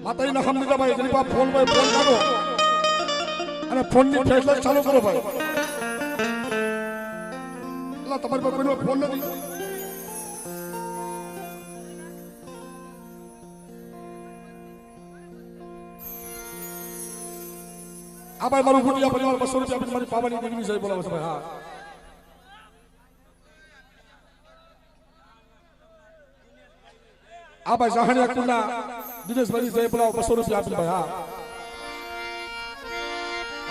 માતાજીના હમ દીધા ભાઈ જેની પાસે ફોન ભાઈ ફોન કાઢો અને ફોનની ફ્લેશ લાઈટ ચાલુ કરો ભાઈ એટલે તમારી પાસે કોઈનો ફોન નથી આ ભાઈ મારું ગુટિયા પરિવાર 200 રૂપિયા આપીને મારી પાવાની દીકરી સાહેબ બોલાવે છે ભાઈ હા આ ભાઈ જાહણિયા કુના દિનેશભાઈ સાહેબ બોલાવો 200 રૂપિયા આપીને ભાઈ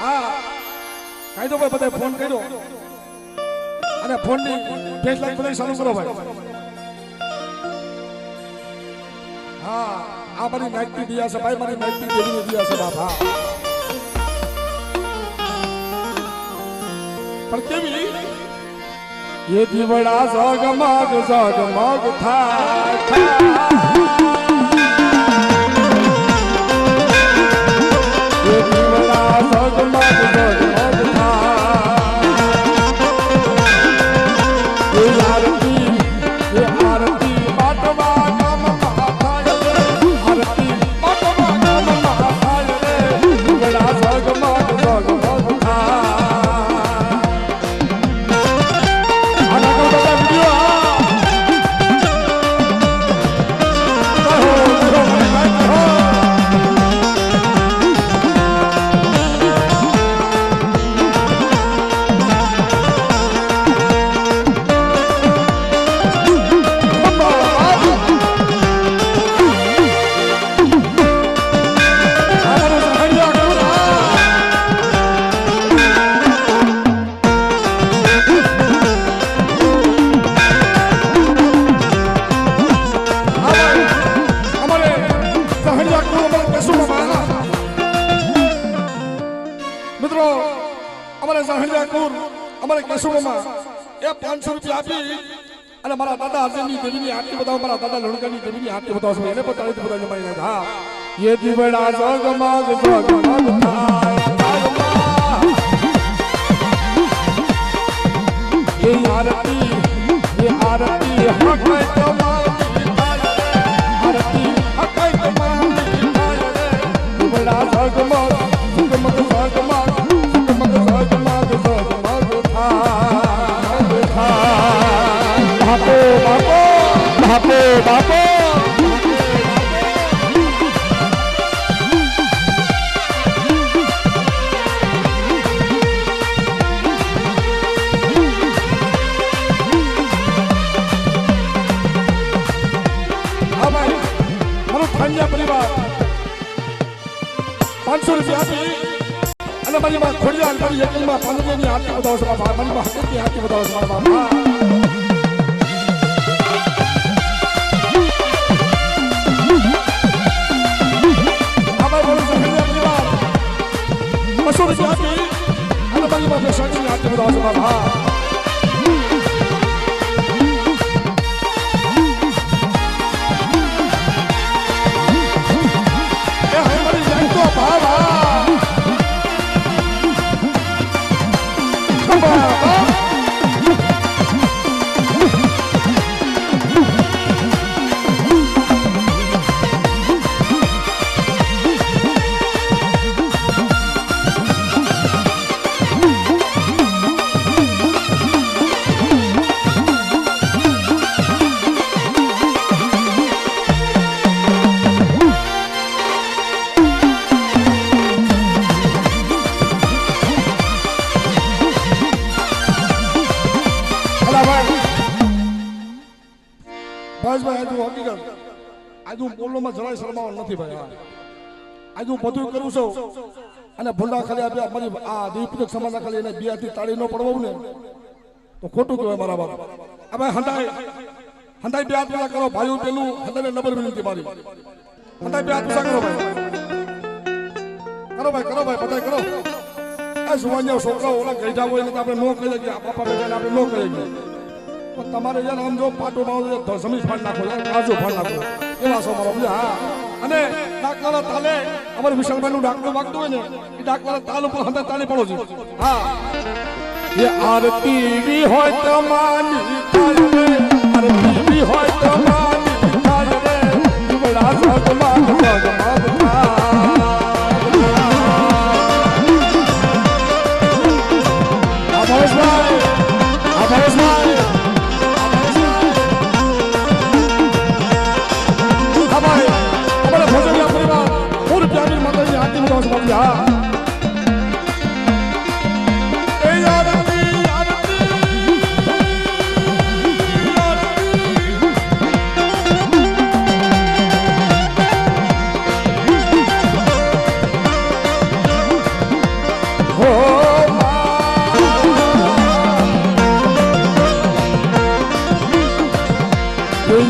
હા કહી દો ભાઈ બધા ફોન કર્યો અને ફોનની ફ્લેશ લાઈટ બધા ચાલુ કરો ભાઈ હા આ મારી નાઈટની દિયા છે ભાઈ મારી નાઈટની દેવીની દિયા છે બાપ હા પણ કેવી ये દીવડા ઝગમગ ઝગમગ થાય ये દીવડા ઝગમગ ઝગમગ થાય ये आरती बाटवा ગામ થાય આરતી બાટવા ગામ થાય રે દીવડા ઝગમગ ઝગમગ થાય અમારે કેશુમાં એ 500 રૂપિયા આપી અને મારા દાદા હરજનની દેવીની આરતી બતાવો મારા દાદા લડકાની દેવીની આરતી બતાવો એને પણ તાળી બતાવી મારી હા ये દીવડા ઝગમગ ઝગમગ થાય ये आरती હકાઈ તમારી થાય આરતી હકાઈ તમારી થાય દીવડા ઝગમગ ઝગમગ ઝગમગ બાપો બાપો બાપો મારો થાંજા પરિવાર 500 રૂપિયા આપી અને મારી માં ખોડિયાર મારી એકલમાં પાંદડીની આરતી બતાવો છો બાપા મારી માં હકની આરતી બતાવો છો મારા બાપા બસો રૂપિયા આપી અને મારી માં શક્તિની આરતી બતાવો છો બાપા એ હે મારી જાણતો ભાવા ભાઈ હકીકત આજે હું બોલવામાં જરાય શરમાવા નથી ભાઈ આજે હું બધું કરું છું અને ભૂંડા ખાલી અમારી આ દીપક સમાજ ખાલી એને બિયાથી તાળી ન પડવું ને તો ખોટું કહેવાય મારા બાપ. હવે હંધાઈ બે હાથ પૂજા કરો ભાઈઓ પેલું હંધાઈને નંબર વિનંતી મારી હંધાઈ બે હાથ પૂજા કરો ભાઈ બધા કરો. એ સુવાન્યા છોકરાઓ ઓલા ગઈઢા હોય ને આપણે નો કહી ગયા બાપા બેટા આપણે નો કહી ગયા પણ તમારે યાર આમ જો પાટો માવો જમીન ફાડ નાખો કાજુ ફાડ નાખો એવા છો મારો હા. અને ડાકલાના તાલે અમારે વિશાલભાઈ નું ડાકલું વાગતું હોય ને એ ડાકલાના તાલ ઉપર હંધા તાળી પડો છે હા. એ આરતી બી હોય તમારી થાય રે આરતી બી હોય તમારી થાય રે જીવડા સગમાં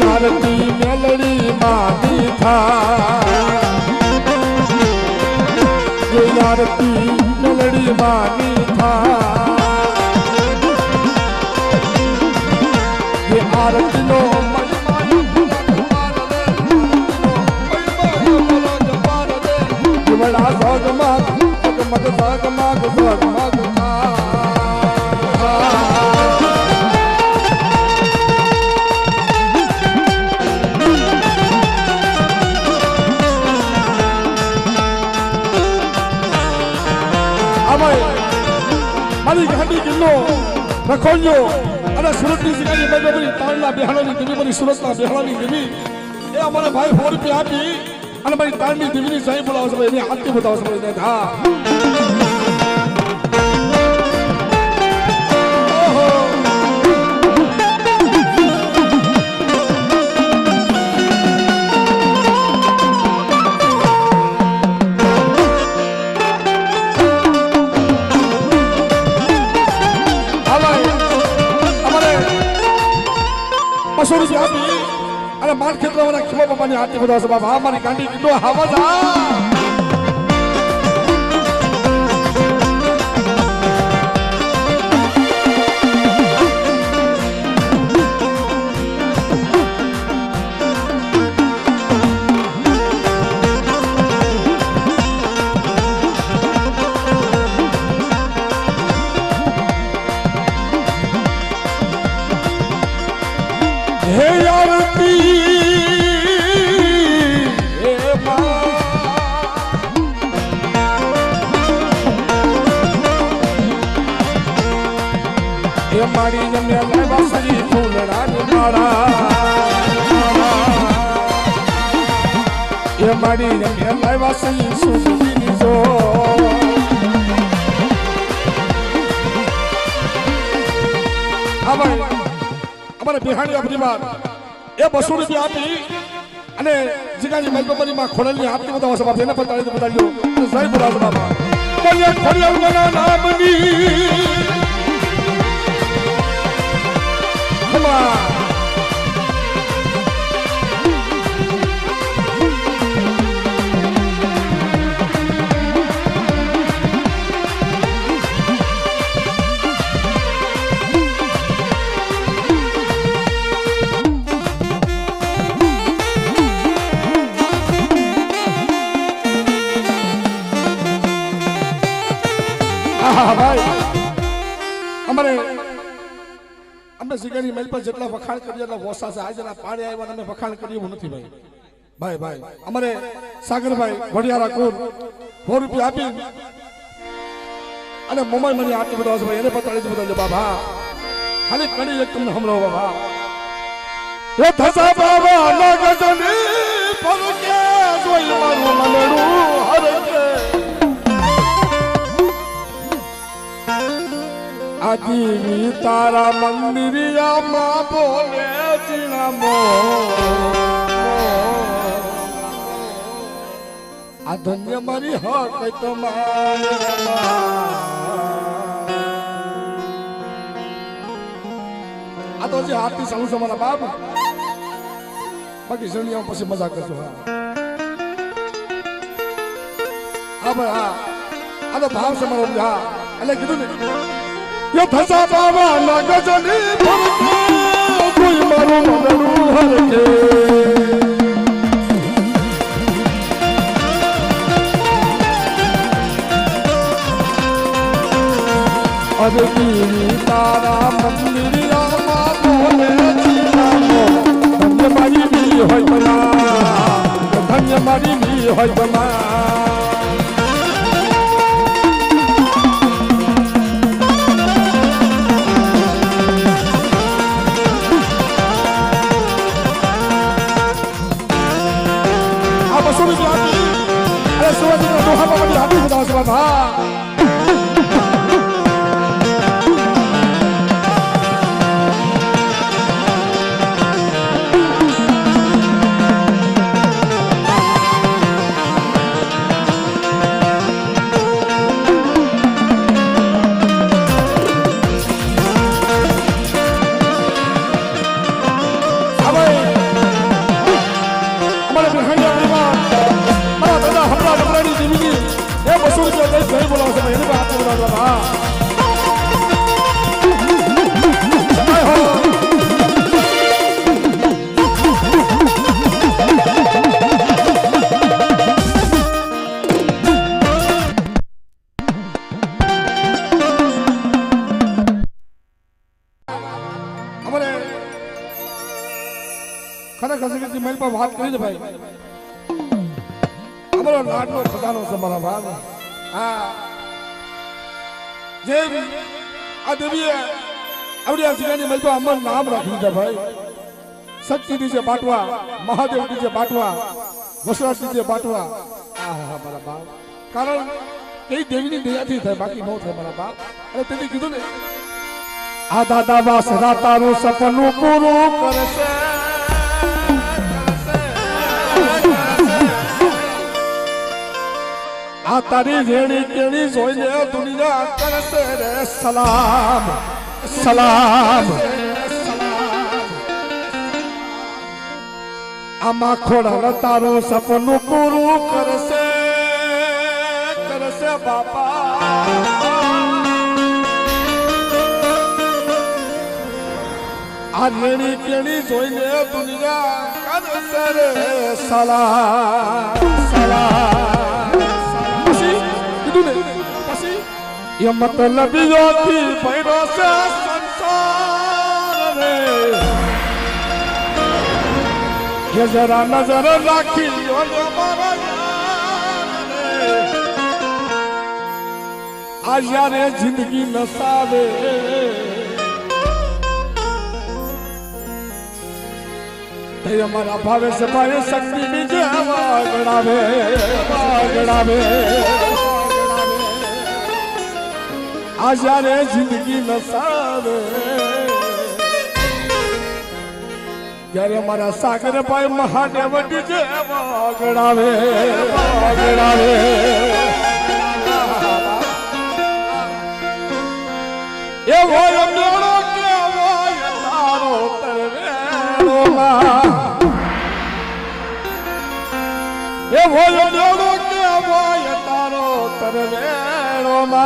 આરતી મેલડી માની થાય આરતી મેલડી માની થાય આરતી નો જીવડા સગમગ સગમગ સગમગ સગમગ મારી ગાડી કિલ્લો રખોજો અને સુરતની જગ્યાએ મેં તાળના બેહાડાની દેવી મારી સુરતના બેહાડાની દેવી એ અમારે ભાઈ 100 રૂપિયા આપી અને મારી તાળની દેવીની સાઈ બોલાવશે ભાઈ એની આરતી બતાવશે ભાઈ હા. અને માર ખેતરવાળા ખીમા બાપાની આરતી બતાવશે બાબા મારી ગાંડી કિલ્લો હવા જા મારી જમે લાવા સરી ફૂલડા માળા એ મારી જમે લાવા સરી સુસુની જો અમારે બિહાડી પરિવાર એ 200 રૂપિયા આપી અને જીગાની મલકોપરી માં ખોડલની આરતી બતાવશે બાપ એને બતાડી દો જય બોલાવ બાપા બોલે ખોડલના નામની ભાઈ અમારે અમને સિગારી મેલ પર જેટલા વખાણ કરીએ એટલા વોસા છે આજના પાડે આવ્યા અમે વખાણ કરીએ એવું નથી ભાઈ ભાઈ અમારે સાગરભાઈ વડિયારા કોર 100 રૂપિયા આપી અને મોમાઈ મને આટલું બતાવશે ભાઈ એને બતાડી બતાવજો બાબા ખાલી કડી એક તમને હમણાં બાબા એ થસા બાબા નગજની પલકે જોઈ મારું મનડું હરકે આજી તારા મંદિરિયામાં બોલે ચીણામો આ ધન્ય મારી હક તમારે આ તો જે હાથથી સાલું છે મારા બાપ બાકી શરણિયા પછી મજા કરજો હા ભાઈ હા આ તો ભાવ છે મારો હા એટલે કીધું ને ये फसा बाबा नगजनी भरतो कोई मारो मगरू हरके अरे पीरी तारा मंदिरिया मा बोले जीवानो धन्य मारी नी होय बना धन्य मारी नी होय बना नाम रख लीजिए भाई शक्ति दीजिए बाटवा महादेव दीजिए बाटवा वसराज दीजिए बाटवा मारा बाप कारण कई देवी दया थी थे बाकी नौ थे मारा बाप अरे तेरी कीधु ने आधा दावा सदा तारो सपनु पूरो करसे आ तारी जेणी केणी जोईने दुनिया करसे रे सलाम सलाम आमा खोड़ा तारो सपनु पूरू करसे बापा आ रेणी केणी जोईने दुनिया करसे रे सलाम सलाम पसी कीधुं ने पसी ये मतलब योथी पैरो से संसार रे ये जरा नजर राखी यो मारा यार रे आज यारे जिंदगी नसावे ते हमारा भावे से भावे शक्ति बीजे वागड़ावे वागड़ावे आज यारे जिंदगी नसावे यारे हमारा सागर भाई महादेव डीजे वागड़ावे वागड़ावे ये वो मेरो के वो तारो तरवेलो मा ये वो मेरो के वो तारो तरवेलो मा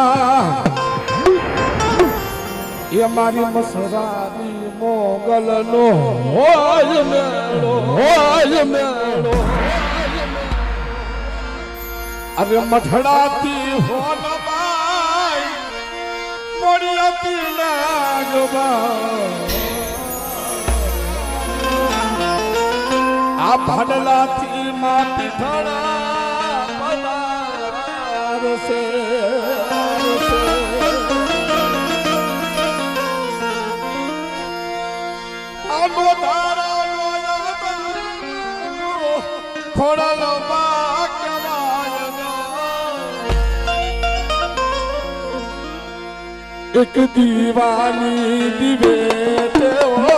ये मारी मसरारी मोगल नो होय मेलो अरे मठड़ाती हो न बाई मोड़ियाती लागबा आ भडलाती मा पिठड़ा पदार से खोड़ा लो एक दीवानी दिवेट हो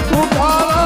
तुम्हारा